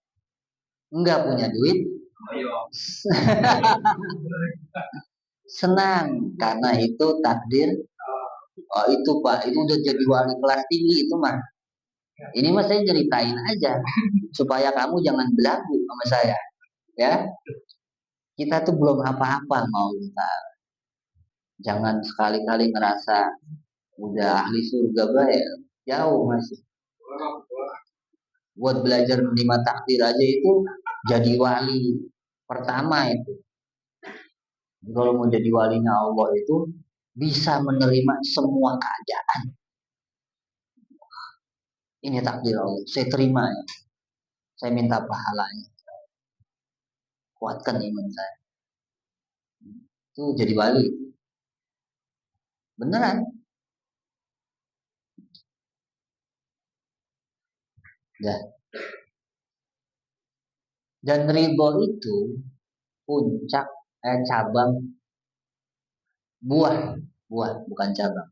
Enggak punya duit, senang karena itu takdir. Oh itu Pak, itu udah jadi wali kelas tinggi itu mah. Ini mah saya ceritain aja supaya kamu jangan belagu sama saya, ya. Kita tuh belum apa-apa mau ntar. Jangan sekali-kali ngerasa udah ahli surga baik, jauh masih. Buat belajar menerima takdir aja itu jadi wali pertama itu. Jadi kalau mau jadi walinya Allah itu bisa menerima semua keadaan. Ini takdir Allah. Saya terima ya. Saya minta pahalanya. Kuatkan iman saya. Itu jadi wali. Beneran. Ya. Dan ridho itu puncak cabang buah, buah bukan cabang.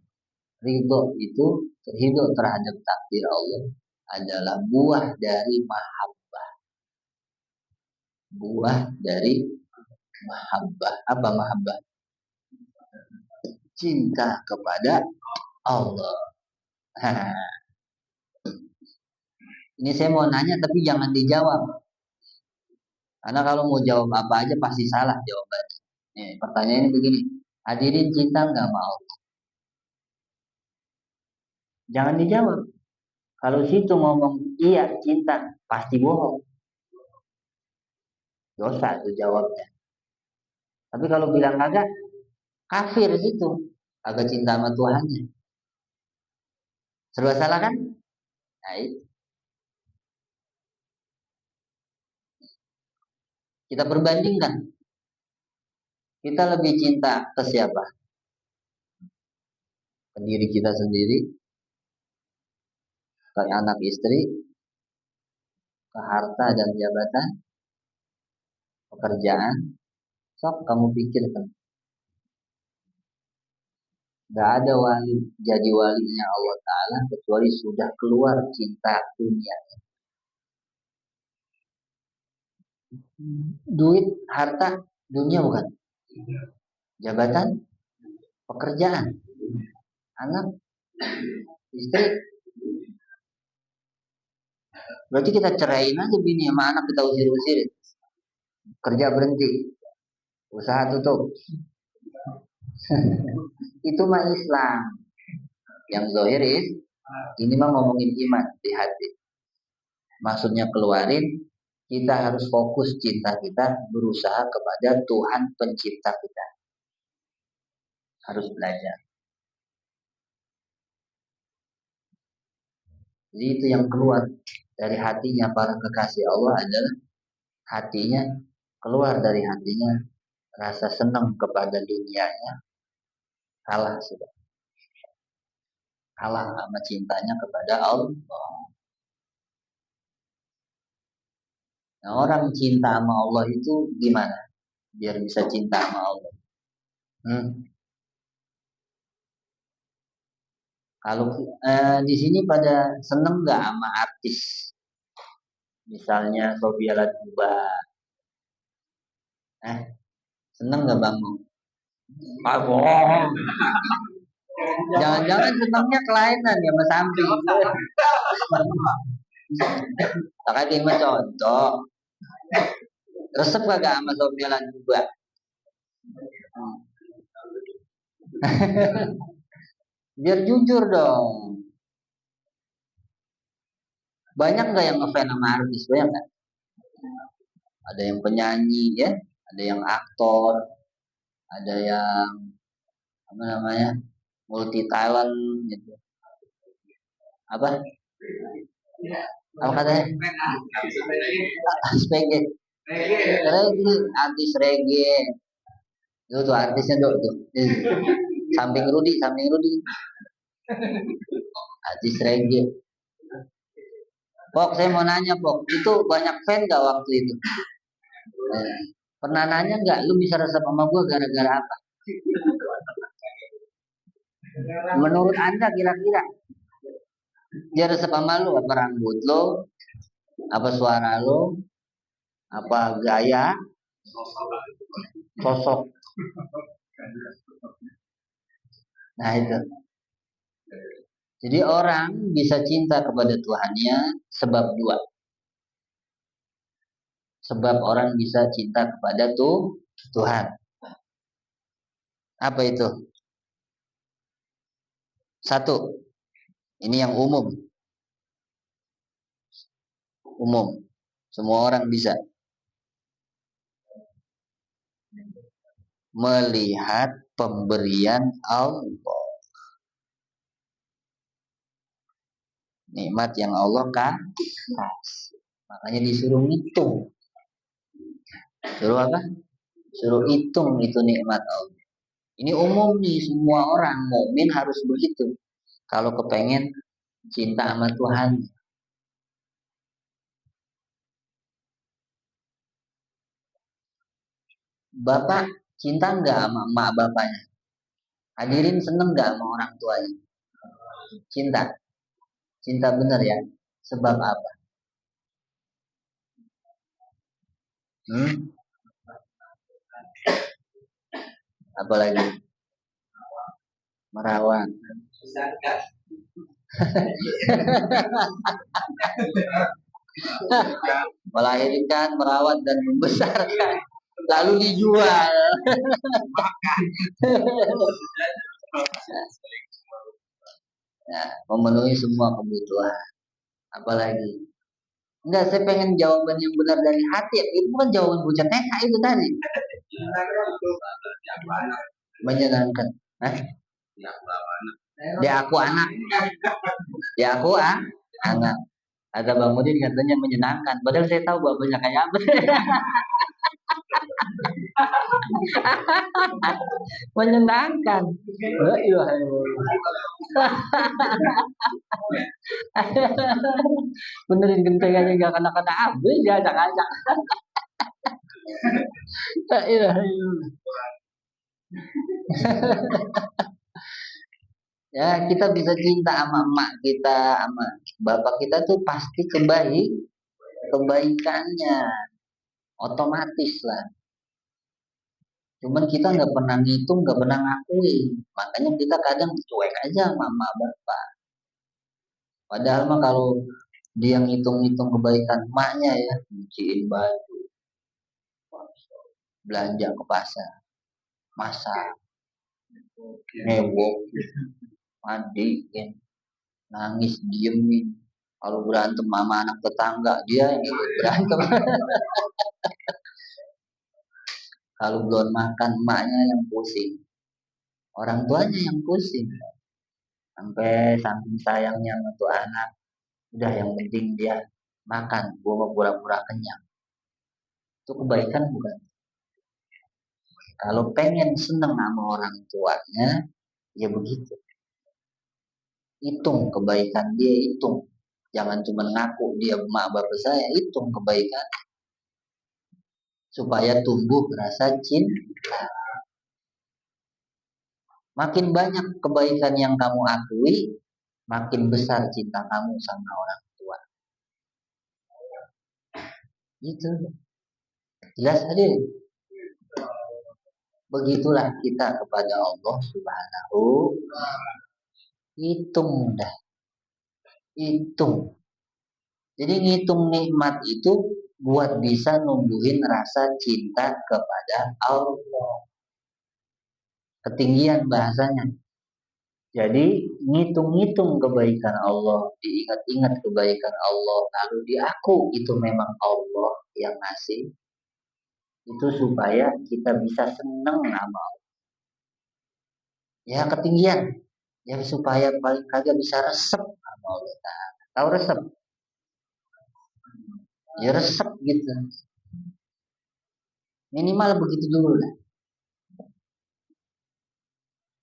Ridho itu ridho terhadap takdir Allah adalah buah dari mahabbah. Buah dari mahabbah. Apa mahabbah? Cinta kepada Allah. Ini saya mau nanya tapi jangan dijawab. Karena kalau mau jawab apa aja pasti salah jawabannya. Nih, pertanyaannya begini. Hadirin cinta nggak mau? Jangan dijawab. Kalau situ ngomong iya cinta, pasti bohong. Dosa itu jawabnya. Tapi kalau bilang kagak, kafir situ. Kagak cinta sama Tuhannya. Serba salah kan? Nah, itu. Kita perbandingkan. Kita lebih cinta ke siapa? Ke diri kita sendiri, ke anak istri, ke harta dan jabatan, pekerjaan. Sok kamu pikirkan. Gak ada wali jadi walinya Allah Ta'ala kecuali sudah keluar cinta dunia. Duit, harta, dunia bukan? Jabatan, pekerjaan, anak, istri. Berarti kita ceraiin aja bini sama anak, kita usir-usir. Kerja berhenti, usaha tutup. Itu mah Islam. Yang zahir ini mah ngomongin iman di hati. Maksudnya keluarin, kita harus fokus cinta kita berusaha kepada Tuhan pencipta kita. Harus belajar. Jadi itu yang keluar dari hatinya para kekasih Allah adalah hatinya, keluar dari hatinya rasa senang kepada dunianya, kalah sudah, kalah sama cintanya kepada Allah. Nah, orang cinta sama Allah itu gimana biar bisa cinta sama Allah? Kalau di sini pada seneng nggak sama artis, misalnya Sophia Latjuba, seneng nggak bang? Ah, bohong. Jangan-jangan senangnya kelainan ya mas Amri. Kakak lima contoh. Resep kagak sama Sophia Latjuba? Biar jujur dong. Banyak nggak yang ngefans sama artis? Banyak nggak? Ada yang penyanyi ya, ada yang aktor, ada yang apa namanya multi talent gitu. Apa? Apa katanya? Reggae. Reggae, artis reggae. Itu tuh artisnya tuh. Samping Rudi, samping Rudi. Artis reggae. Pok, saya mau nanya, Pok. Itu banyak fan gak waktu itu? Pernah nanya nggak, lu bisa resep sama gue gara-gara apa? Menurut Anda kira-kira dia resep sama lu apa rambut lo, apa suara lo, apa gaya, sosok. Nah itu. Jadi orang bisa cinta kepada Tuhannya sebab dua. Sebab orang bisa cinta kepada Tuhan. Apa itu? Satu, ini yang umum. Umum. Semua orang bisa. melihat pemberian Allah, nikmat yang Allah kasih. Makanya disuruh hitung. Suruh apa? Suruh hitung itu nikmat Allah. Ini umum nih, semua orang mukmin harus begitu. Kalau kepengen cinta sama Tuhan. Bapak cinta nggak sama emak bapaknya? Hadirin seneng nggak sama orang tuanya? Cinta, cinta bener ya. Sebab apa? Hmm? Apalagi merawat. Melahirkan, merawat dan membesarkan, lalu dijual. Ya, memenuhi semua kebutuhan. Apalagi enggak, saya pengen jawaban yang benar dari hati. Itu bukan jawaban bocah TK itu tadi. Menyenangkan. Hah? Dia aku anak. Dia aku anak. Ada Bang Udin katanya menyenangkan. Padahal saya tahu bapaknya kayak apa. Menyenangkan. Iya. Benerin genteng aja nggak kena habis ya ajak-ajak. Iya. Ya kita bisa cinta sama emak kita, sama bapak kita tuh pasti kebaikannya otomatis lah. Cuman kita nggak pernah ngitung, nggak pernah ngakuin. Makanya kita kadang cuek aja sama emak bapak. Padahal mah kalau dia ngitung-ngitung kebaikan emaknya ya, nyuciin baju, belanja ke pasar, masak, newok, mandiin, nangis diemin. Kalau berantem sama anak tetangga dia yang ikut berantem. Kalau belum makan emaknya yang pusing, orang tuanya yang pusing. Sampai saking sayangnya sama tuh anak, udah yang penting dia makan, gua mau pura-pura kenyang. Itu kebaikan bukan? Kalau pengen seneng sama orang tuanya, ya begitu. Hitung kebaikan dia, hitung. Jangan cuma ngaku dia emak bapak saya, hitung kebaikan. Supaya tumbuh rasa cinta. Makin banyak kebaikan yang kamu akui, makin besar cinta kamu sama orang tua. Gitu. Jelas hadir. Begitulah kita kepada Allah Subhanahu. Hitung dah, hitung. Jadi ngitung nikmat itu buat bisa numbuhin rasa cinta kepada Allah. Ketinggian bahasanya. Jadi ngitung-ngitung kebaikan Allah, diingat-ingat kebaikan Allah, lalu diaku itu memang Allah yang ngasih. Itu supaya kita bisa senang sama Allah. Ya ketinggian, ya supaya paling kagak bisa resep sama Allah. Tahu resep? Ya resep gitu. Minimal begitu dulu lah.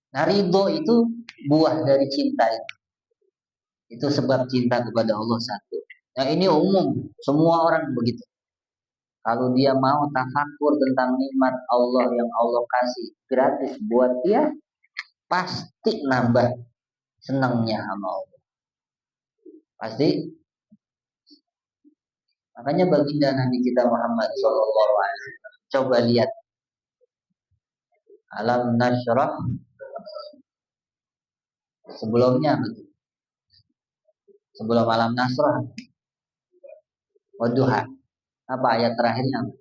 Nah ridho itu buah dari cinta itu. Itu sebab cinta kepada Allah satu. Nah ini umum, semua orang begitu. Kalau dia mau tafakur tentang nikmat Allah yang Allah kasih gratis buat dia, pasti nambah senangnya sama Allah. Pasti. Makanya baginda Nabi kita Muhammad SAW. Coba lihat. Alam nasyrah. Sebelumnya betul. Sebelum alam nasrah. Waduha. Apa ayat terakhirnya?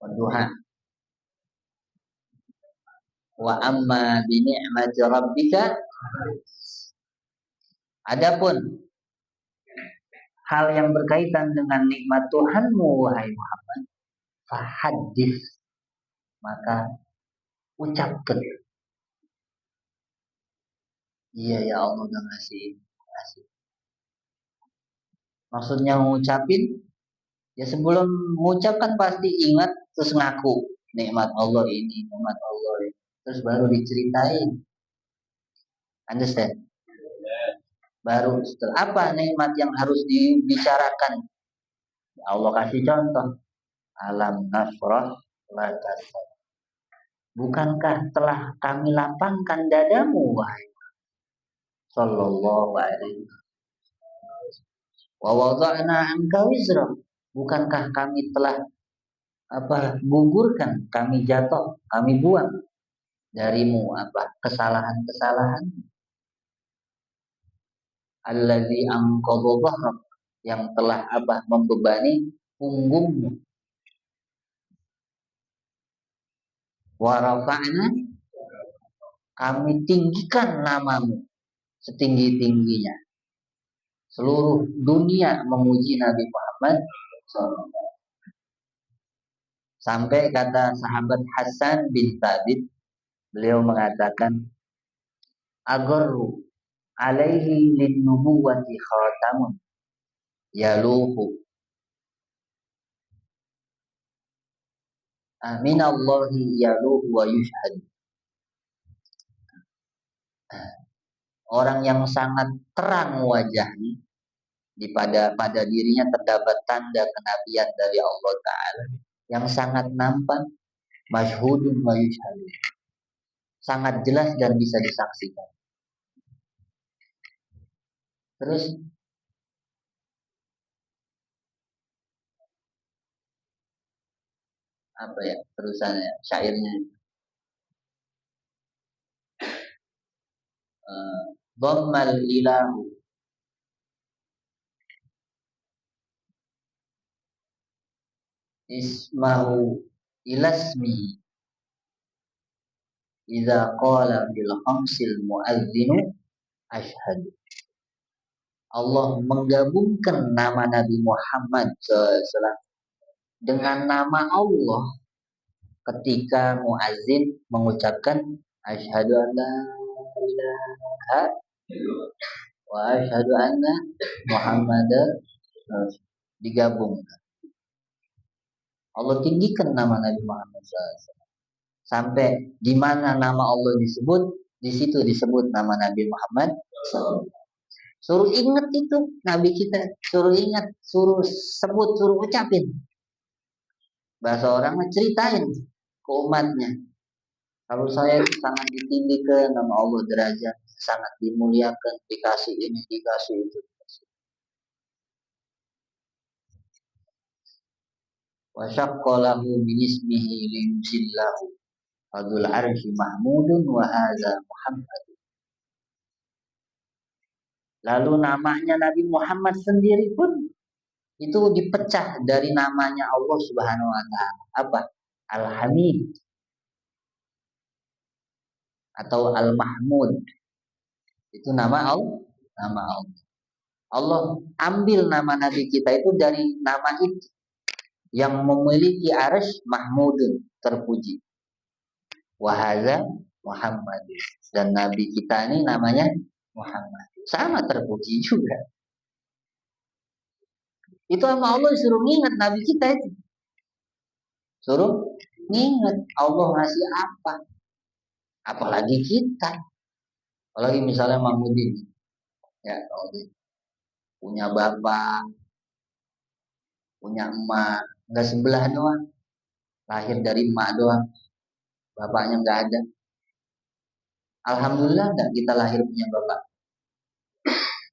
Waduha. Wa amma bi ni'mati rabbika. Adapun hal yang berkaitan dengan nikmat Tuhanmu wahai Muhammad, fahadis, maka ucapkan, iya ya Allah udah ngasih. Maksudnya mengucapin, ya sebelum mengucapkan pasti ingat terus ngaku nikmat Allah ini, nikmat Allah ini. Terus baru diceritain, understand? Baru setelah apa nikmat yang harus dibicarakan? Allah kasih contoh, alam nasrah laka. Bukankah telah kami lapangkan dadamu, wahai sallallahu alaihi wa wada'na anka wizra. Bukankah kami telah gugurkan, kami jatuh, kami buang darimu kesalahan-kesalahan. Allazi anqadha dhahrak, yang telah membebani punggungmu. Wa rafa'na, kami tinggikan namamu setinggi-tingginya. Seluruh dunia memuji Nabi Muhammad SAW. Sampai kata sahabat Hasan bin Thabit, beliau mengatakan, agarru alaihi lin nubuwati khatamun yaluhu aminallahi yaluhu wa yushhad. Orang yang sangat terang wajahnya, pada dirinya terdapat tanda kenabian dari Allah Ta'ala, yang sangat nampak, masyhudun wa yushhadu, sangat jelas dan bisa disaksikan. Terus apa ya terusannya syairnya, dhammal ilahu ismahu ilasmi idza qala bil khamsil muadzinu asyhadu. Allah menggabungkan nama Nabi Muhammad SAW dengan nama Allah ketika muadzin mengucapkan asyhadu an la ilaha wa asyhadu anna muhammadar, digabung. Allah tinggikan nama Nabi Muhammad SAW. Sampai di mana nama Allah disebut, di situ disebut nama Nabi Muhammad SAW. Suruh ingat itu Nabi kita, suruh ingat, suruh sebut, suruh ucapin. Bahasa orang ceritain ke umatnya. Kalau saya sangat ditinggikan nama Allah derajat, sangat dimuliakan, dikasih ini, dikasih itu. Wa syaqqalahu min ismihi liyujillahu fadul arshi mahmudun wa hadza Muhammad. Lalu namanya Nabi Muhammad sendiri pun itu dipecah dari namanya Allah Subhanahu wa taala. Apa? Al-Hamid atau Al-Mahmud. Itu nama Allah, nama Allah. Allah ambil nama Nabi kita itu dari nama itu yang memiliki arsy mahmudun, terpuji. Wa hadza Muhammad. Dan Nabi kita ini namanya Muhammad. Sama terpuji juga. Itu sama Allah suruh ingat Nabi kita itu. Suruh ingat Allah ngasih apa. Apalagi kita. Apalagi misalnya Mahmudin. Ya, punya bapak, punya emak. Enggak sebelah doang. Lahir dari emak doang. Bapaknya enggak ada. Alhamdulillah enggak kita lahir punya bapak.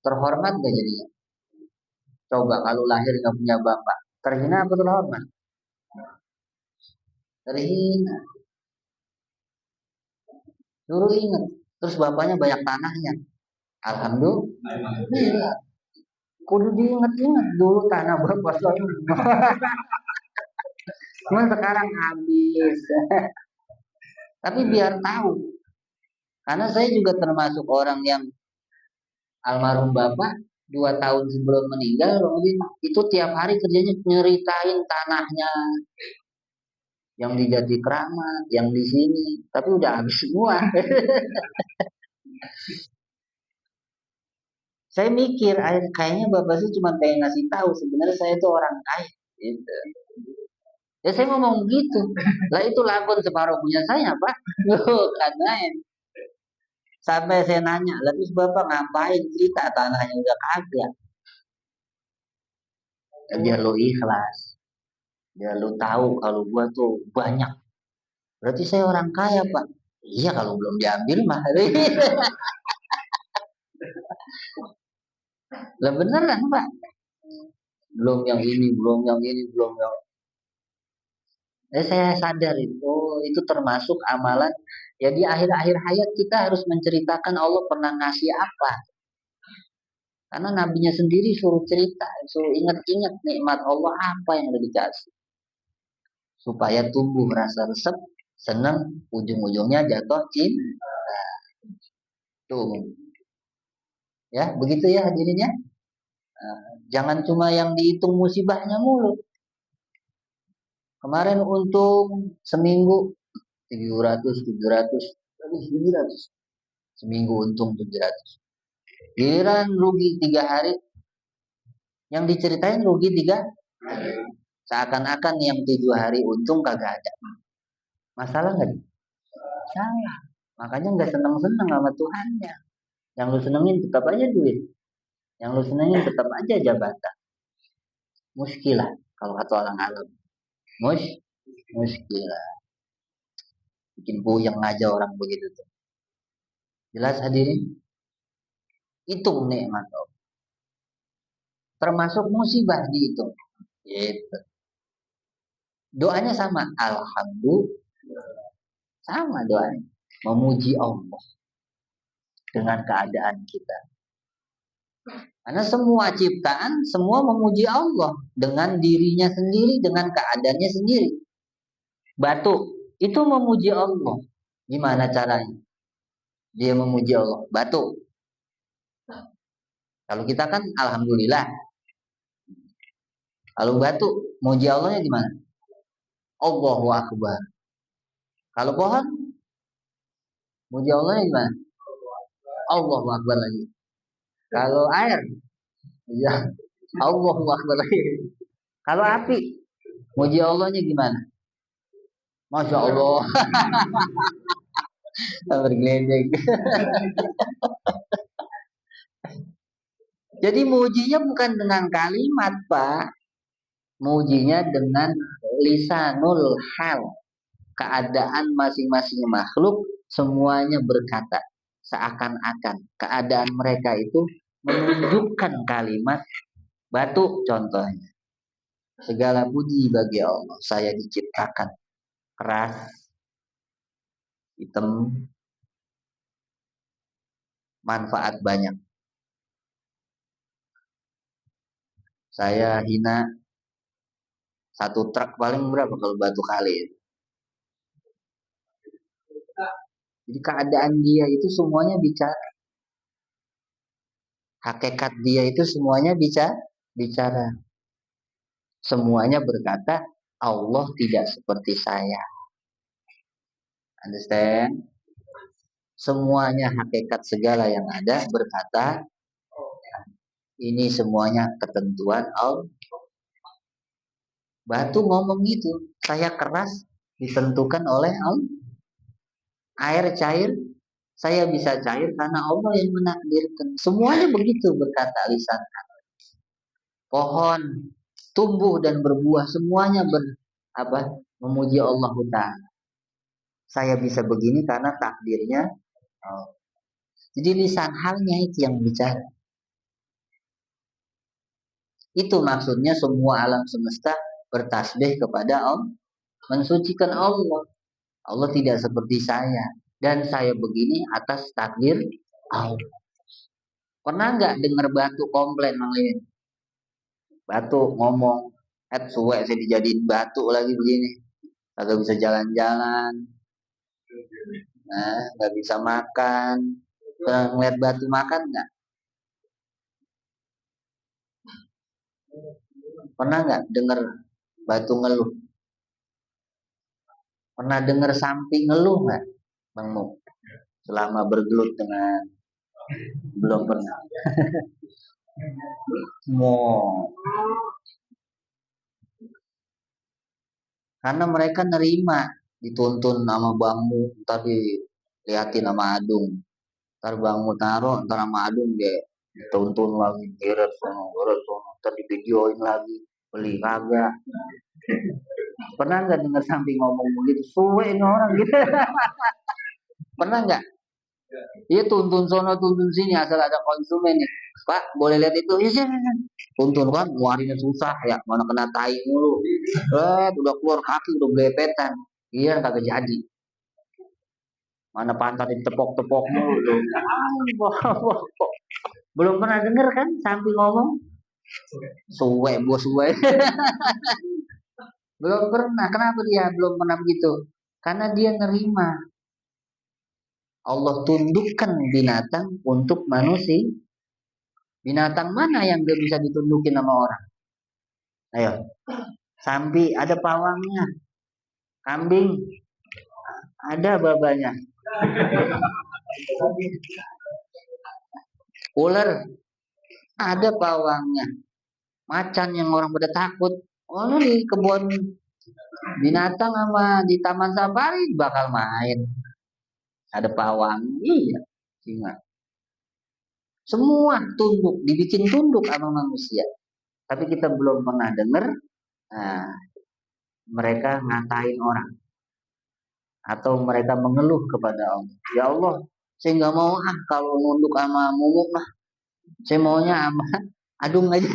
Terhormat enggak jadinya? Coba kalau lahir enggak punya bapak. Terhina apa terhormat? Terhina. Suruh ingat. Terus bapaknya banyak tanahnya. Alhamdulillah. Kudu diingat-ingat dulu tanah bapak saya. Cuma sekarang habis. Tapi biar tahu. Karena saya juga termasuk orang yang almarhum bapak 2 tahun sebelum meninggal, itu tiap hari kerjanya nyeritain tanahnya, yang di Jati Kramat, yang di sini, tapi udah habis semua. Saya mikir, kayaknya bapak sih cuma pengen ngasih tahu sebenarnya saya itu orang kaya. Gitu. Ya saya ngomong gitu. Lah itu lakon separuh punya saya, Pak. Bukan lain. Sampai saya nanya, lalu bapak ngapain cerita tanahnya udah kagak? Ya, biar lo ikhlas, biar lo tahu kalau gua tuh banyak. Berarti saya orang kaya, Pak. Iya kalau belum diambil mah. Lah beneran, Pak. Belum yang ini, belum yang ini, belum yang. Saya sadar itu termasuk amalan. Jadi akhir-akhir hayat kita harus menceritakan Allah pernah ngasih apa. Karena nabinya sendiri suruh cerita, suruh ingat-ingat nikmat Allah apa yang udah dikasih. Supaya tumbuh rasa resep, senang, ujung-ujungnya jatuh cinta. Tuh, ya begitu ya hadirin ya. Jangan cuma yang dihitung musibahnya mulu. Kemarin untung seminggu 700, 700, 700. Seminggu untung 700. Giliran rugi 3 hari, yang diceritain rugi 3 hari. Seakan-akan yang 7 hari untung kagak ada. Masalah nggak? Salah. Makanya nggak seneng-seneng sama Tuhannya. Yang lu senengin tetap aja duit. Yang lu senengin tetap aja jabatan. Muskilah kalau kata orang alam. Mus, muskilah. Bikin puyeng aja orang begitu tuh. Jelas hadirin? Hitung nikmat Allah. Termasuk musibah dihitung. Gitu. Doanya sama. Alhamdulillah. Sama doanya. Memuji Allah dengan keadaan kita. Karena semua ciptaan, semua memuji Allah dengan dirinya sendiri, dengan keadaannya sendiri. Batu itu memuji Allah. Gimana caranya? Dia memuji Allah. Batu. Kalau kita kan alhamdulillah. Kalau batu, muji Allahnya gimana? Allahu Akbar. Kalau pohon, muji Allahnya gimana? Allahu Akbar lagi. Kalau air, ya Allahu Akbar lagi. Kalau api, muji Allahnya gimana? Masya Allah. Bergeledek. Jadi mujinya bukan dengan kalimat, Pak. Mujinya dengan lisanul hal. Keadaan masing-masing makhluk semuanya berkata. Seakan-akan keadaan mereka itu menunjukkan kalimat batu contohnya. Segala puji bagi Allah. Saya diciptakan keras, hitam, manfaat banyak. Saya hina satu truk paling berapa kalau batu kali itu. Jadi keadaan dia itu semuanya bicara. Hakikat dia itu semuanya bicara. Semuanya berkata, Allah tidak seperti saya. Understand? Semuanya hakikat segala yang ada berkata, ini semuanya ketentuan Allah. Batu ngomong gitu, saya keras ditentukan oleh Allah. Air cair, saya bisa cair karena Allah yang menakdirkan. Semuanya begitu berkata lisan. Pohon tumbuh dan berbuah semuanya memuji Allah Ta'ala. Saya bisa begini karena takdirnya. Oh. Jadi lisan halnya itu yang bicara. Itu maksudnya semua alam semesta bertasbih kepada Allah, mensucikan Allah. Allah tidak seperti saya dan saya begini atas takdir Allah. Pernah nggak dengar batu komplain Mang Limin? Batu ngomong, suwe saya dijadiin batu lagi begini, kagak bisa jalan-jalan, nah nggak bisa makan. Pernah ngeliat batu makan nggak? Pernah nggak dengar batu ngeluh? Pernah dengar sapi ngeluh nggak, Bang Mo? Selama bergelut dengan belum pernah. Mo, karena mereka nerima dituntun sama Bang Mo, ntar diliatin sama Adung, ntar Bang Mo taruh, ntar sama Adung dia dituntun lagi, geret sono, ntar di videoin lagi, beli kagak. Pernah nggak dengar sampai ngomong begitu? Suwe ini orang gitu. Pernah nggak? Dia tuntun sono, tuntun sini, asal ada konsumen nih. Pak, boleh lihat itu? Iya, iya, iya. Tuntun kan, nguarinnya susah ya, mana kena tai mulu. Udah keluar kaki, udah belepetan. Iya, kagak jadi. Mana pantat ditepok-tepok mulu. Belum pernah denger kan, sampai ngomong? Suwe, bos suwe. Belum pernah. Kenapa dia belum pernah begitu? Karena dia nerima. Allah tundukkan binatang untuk manusia. Binatang mana yang gak bisa ditundukin sama orang? Ayo, sapi ada pawangnya, kambing ada babanya, ular ada pawangnya, macan yang orang pada takut. Oh, lu di kebun binatang sama di taman safari bakal main. Ada pawang, iya, singa. Semua tunduk, dibikin tunduk sama manusia. Tapi kita belum pernah dengar nah, mereka ngatain orang atau mereka mengeluh kepada Allah. Ya Allah, saya nggak mau kalau nunduk sama mumuk lah. Saya maunya sama adung aja.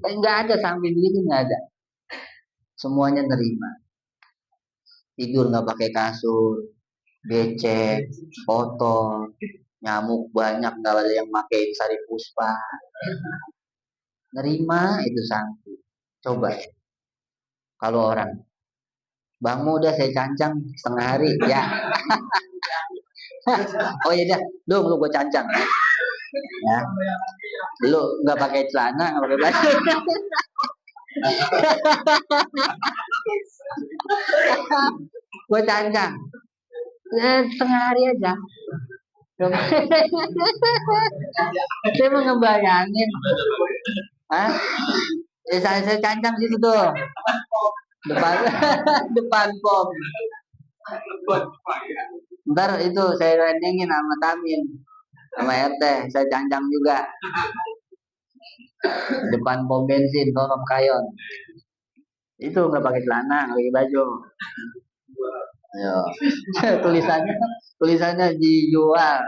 Nggak ada sampai begitu, nggak ada. Semuanya nerima. Tidur nggak pakai kasur, becek, kotor, nyamuk banyak nggak ada yang pakai sari puspa. Nerima itu sampai. Coba kalau orang, Bang udah saya cancang setengah hari ya. Oh iya dah, dong lu gue cancang ya. Lu nggak pakai celana, nggak pakai baju. Gue cancang setengah hari aja. Saya mau ngebayangin, ah, saya cancang situ tuh depan depan pom. Ntar itu saya rendengin sama Tamin sama RT, saya cancang juga depan pom bensin Tonom Kayon. Itu nggak pakai celana, nggak pakai baju. Ya. tulisannya tulisannya dijual.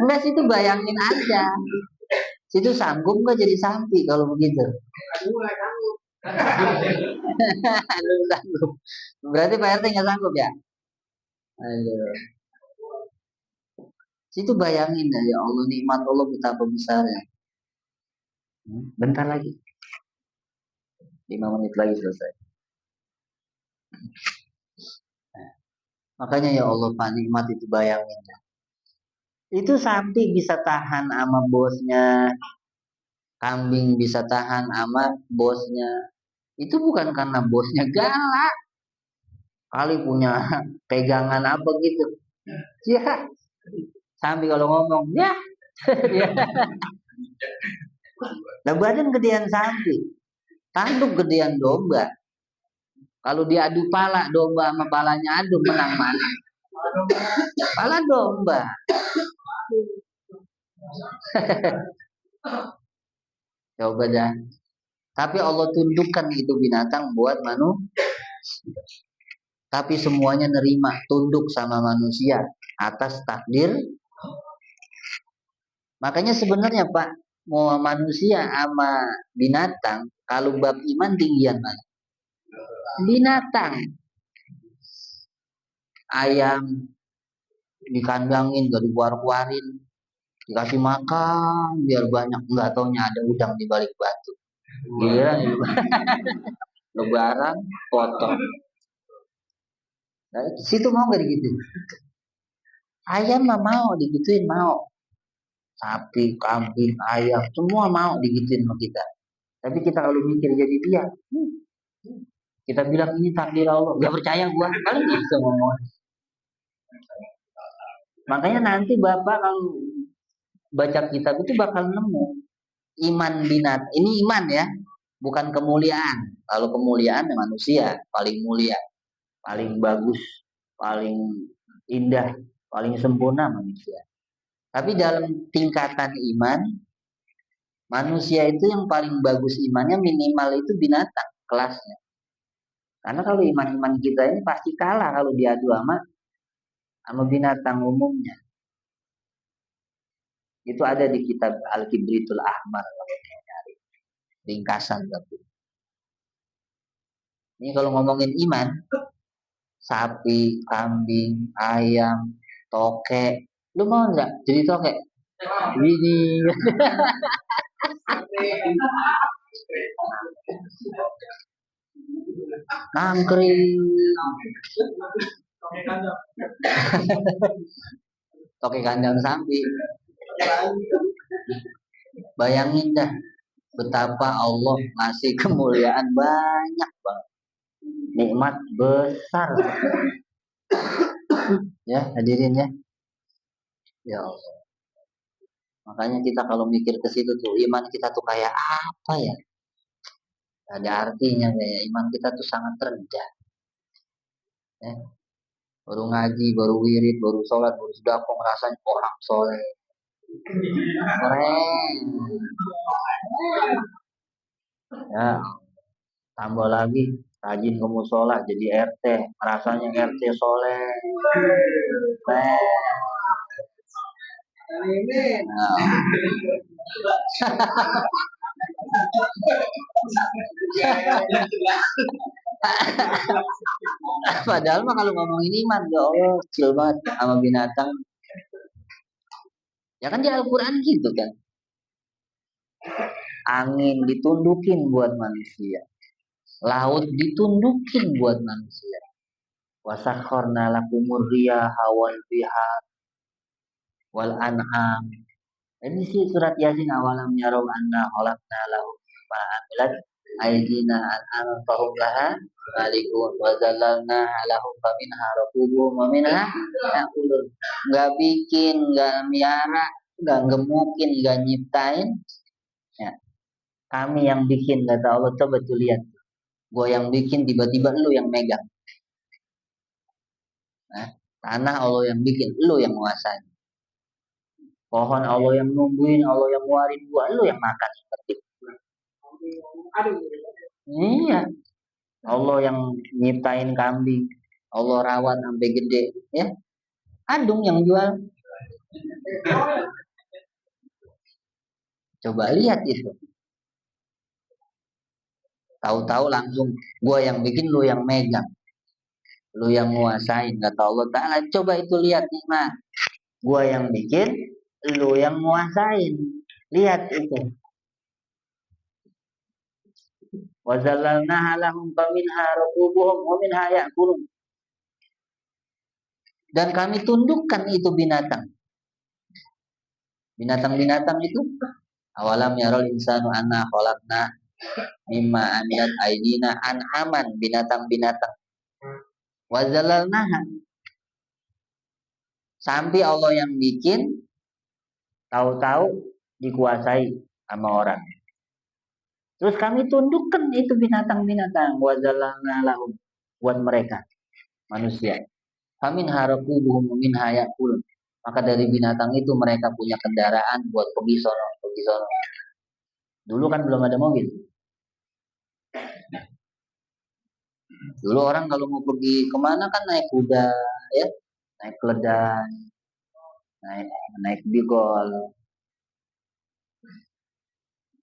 Enggak situ bayangin aja. Situ sanggup nggak jadi sapi kalau begitu? Lu sanggup. Berarti Pak RT nggak sanggup ya? Aduh. Situ bayangin ya Allah, nikmat Allah betapa besarnya. Bentar lagi. 5 menit lagi selesai. Makanya ya Allah Pak, nikmat itu bayangin. Itu sapi bisa tahan sama bosnya, kambing bisa tahan sama bosnya. Itu bukan karena bosnya galak, kali punya pegangan apa gitu. Ya, sapi kalau ngomong, ya. Nah, badan gedean sapi, tanduk gedean domba. Kalau diadu pala, domba sama palanya adu, menang mana? Pala domba. Coba dah. Tapi Allah tundukkan itu binatang buat manusia. Tapi semuanya nerima, tunduk sama manusia atas takdir. Makanya sebenarnya Pak, mau manusia sama binatang, kalau bab iman tinggian mana? Binatang. Ayam dikandangin, gak dikeluar-keluarin, dikasih makan biar banyak, nggak taunya ada udang di balik batu. Giliran lebaran potong. Nah, situ mau gak digituin? Ayam mah mau digituin, mau. Sapi, kambing, ayam, semua mau digituin sama kita. Tapi kita kalau mikir jadi dia, kita bilang ini takdir Allah, gak percaya gua, paling gitu ngomong. Makanya nanti Bapak kalau baca kitab itu bakal nemu iman binat. Ini iman ya, bukan kemuliaan. Kalau kemuliaan ya manusia paling mulia, paling bagus, paling indah, paling sempurna manusia. Tapi dalam tingkatan iman, manusia itu yang paling bagus imannya minimal itu binatang kelasnya. Karena kalau iman-iman kita ini pasti kalah kalau diadu sama binatang umumnya. Itu ada di kitab Al-Kibritul Ahmar kalau nyari ringkasan tapi. Ini kalau ngomongin iman, sapi, kambing, ayam, tokek, lu mau nggak jadi tokek? Ini nangkring, tokek kandang sapi. Bayangin dah betapa Allah ngasih kemuliaan banyak banget, nikmat besar ya hadirin ya. Ya Allah. Makanya kita kalau mikir ke situ tuh iman kita tuh kayak apa ya? Ada artinya kayak iman kita tuh sangat rendah. Ya. Baru ngaji, baru wirid, baru sholat, baru sedekah rasanya orang soleh. Keren. Ya, tambah lagi rajin ke musola jadi RT, rasanya RT soleh. Keren. Nah. Padahal mah kalau ngomongin iman ya Allah kecil banget sama binatang. Ya kan di Al-Quran gitu kan. Angin ditundukin buat manusia. Laut ditundukin buat manusia. Wasakharna lakumur riyaha wal bihar wal an'am. Ini sih surat Yasin awalam yarau anna khalaqna lahum mimma amilat aydina an'am fahum laha malikun wa zallalna lahum faminha rakubuhum wa minha ya'kulun. Enggak bikin, enggak miara, enggak gemukin, enggak nyiptain. Ya, kami yang bikin kata Allah, coba tuh lihat. Gue yang bikin tiba-tiba lu yang megang. Nah, tanah Allah yang bikin, lu yang menguasai. Pohon Allah yang numbuhin, Allah yang ngeluarin buah, lu yang makan seperti itu. Iya, Allah yang nyiptain kambing, Allah rawat sampai gede, ya. Adung yang jual. Coba lihat itu. Tahu-tahu langsung gua yang bikin, lu yang megang, lu yang nguasain. Kata Allah Taala, coba itu lihat nih, mah. Gua yang bikin, lu yang nguasain. Lihat itu. Wa zallalnaha lahum faminha rakubuhum wa minha ya'kulun. Dan kami tundukkan itu binatang. Binatang-binatang itu awalam yarol insanu anna khalaqna mimma amilat aidina an'aman, binatang-binatang. Wa zalalnaha, sampai Allah yang bikin, tahu-tahu dikuasai sama orang. Terus kami tundukkan itu binatang-binatang, wa zalalna lahum, buat mereka manusia. Famin harakubuhum min hayakul. Maka dari binatang itu mereka punya kendaraan buat pergi sono, pergi sono. Dulu kan belum ada mobil. Dulu orang kalau mau pergi kemana kan naik kuda, ya, naik keledai, naik naik bigol.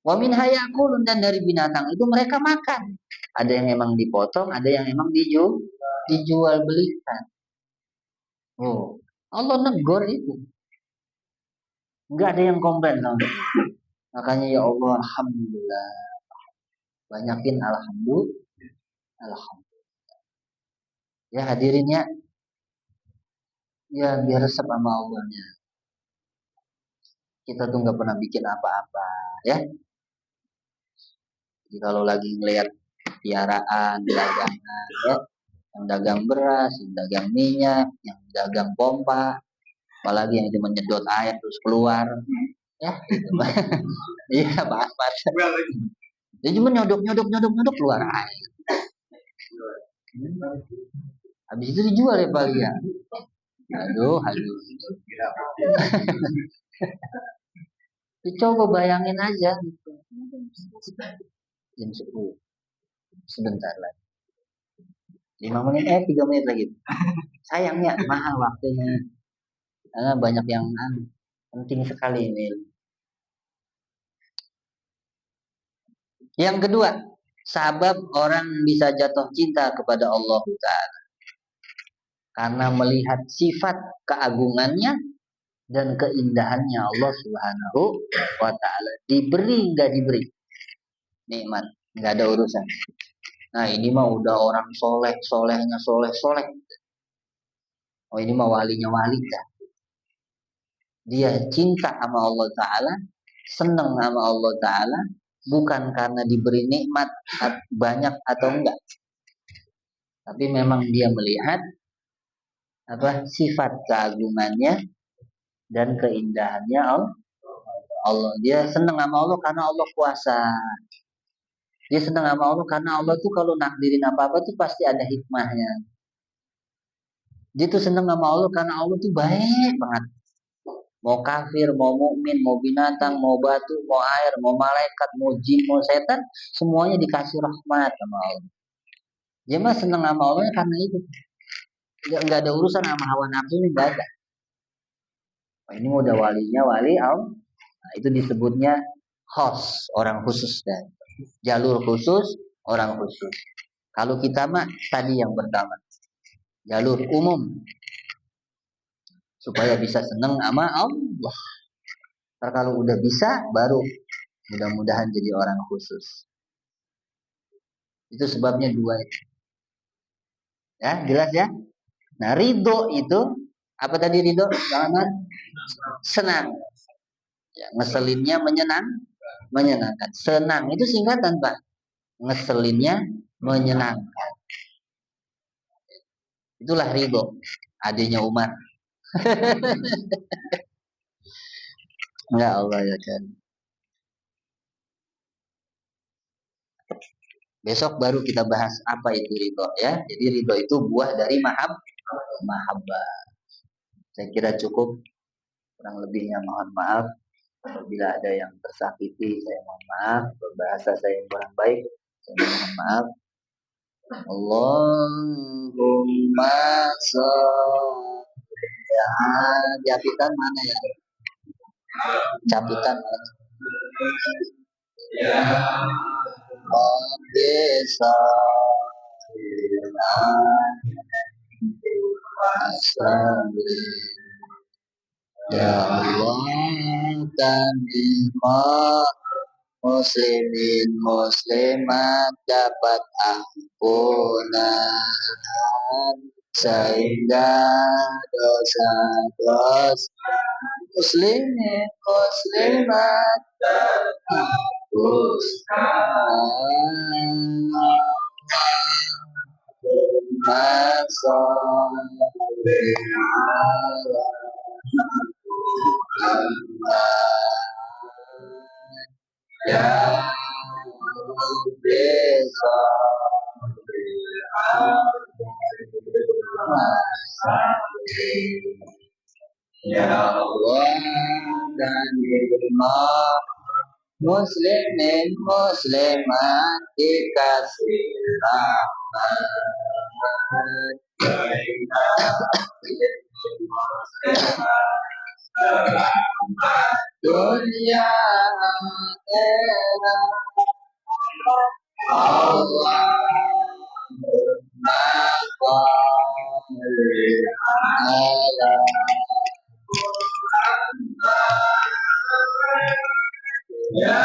Wamin hayakulun, dan dari binatang itu mereka makan. Ada yang emang dipotong, ada yang emang dijual belikan. Oh, Allah negor itu. Enggak ada yang komplain loh. Makanya ya Allah, alhamdulillah. Banyakin alhamdulillah. Alhamdulillah. Ya hadirin ya, ya biar resep sama Allahnya. Kita tuh nggak pernah bikin apa-apa, ya. Jadi kalau lagi ngelihat piaraan, dagangan, ya, yang dagang beras, yang dagang minyak, yang dagang pompa, apalagi yang itu menyedot air terus keluar, ya, gitu. Iya, bahas-bahas. Dia cuma nyodok keluar air. Habis itu dijual ya Pak ya. Aduh. Coba bayangin aja gitu. Jam 10. Sebentar lagi. 5 menit 3 menit lagi. Sayangnya mahal waktunya. Karena banyak yang penting sekali ini. Yang kedua, sabab orang bisa jatuh cinta kepada Allah Ta'ala karena melihat sifat keagungannya dan keindahannya Allah Subhanahu wa Ta'ala. Diberi nggak diberi nikmat, nggak ada urusan. Nah ini mah udah orang solehnya soleh. Oh ini mah walinya wali dah. Dia cinta sama Allah Ta'ala, senang sama Allah Ta'ala, bukan karena diberi nikmat banyak atau enggak, tapi memang dia melihat sifat keagungannya dan keindahannya Allah. Dia senang sama Allah karena Allah kuasa. Dia senang sama Allah karena Allah tuh kalau nakdirin apa-apa tuh pasti ada hikmahnya. Dia tuh senang sama Allah karena Allah tuh baik banget. Mau kafir, mau mukmin, mau binatang, mau batu, mau air, mau malaikat, mau jin, mau setan, semuanya dikasih rahmat sama Allah. Dia mah senang sama Allah karena itu. Nggak ada urusan sama hawa nafsu ini, nggak ada. Nah, ini udah walinya wali Allah. Nah, itu disebutnya khos, orang khusus dan jalur khusus, orang khusus. Kalau kita mah tadi yang pertama, jalur umum supaya bisa senang sama Allah. Ntar kalau udah bisa, baru mudah-mudahan jadi orang khusus. Itu sebabnya dua itu. Ya, jelas ya. Nah, ridho itu apa tadi ridho? Sangat senang. Ya, ngeselinnya menyenangkan. Senang itu singkatan Pak. Ngeselinnya menyenangkan. Itulah ridho. Adanya Umar. Enggak Allah ya kan. Besok baru kita bahas apa itu ridho ya. Jadi ridho itu buah dari mahabbah. Saya kira cukup. Kurang lebihnya mohon maaf. Apabila ada yang tersakiti, saya mohon maaf. Berbahasa saya yang kurang baik, saya mohon maaf. Allahumma sholli. Capitan mana ya? Capitan. Ya. Bisa. Ya Allah, kami muslimin muslimat dapat ampunan sehingga dosa-dosa muslimin muslimat terhapuskan. Ya bisa ya Allah dan iman muslimin muslimat dikasih rahmat dunia akhirat Allah ya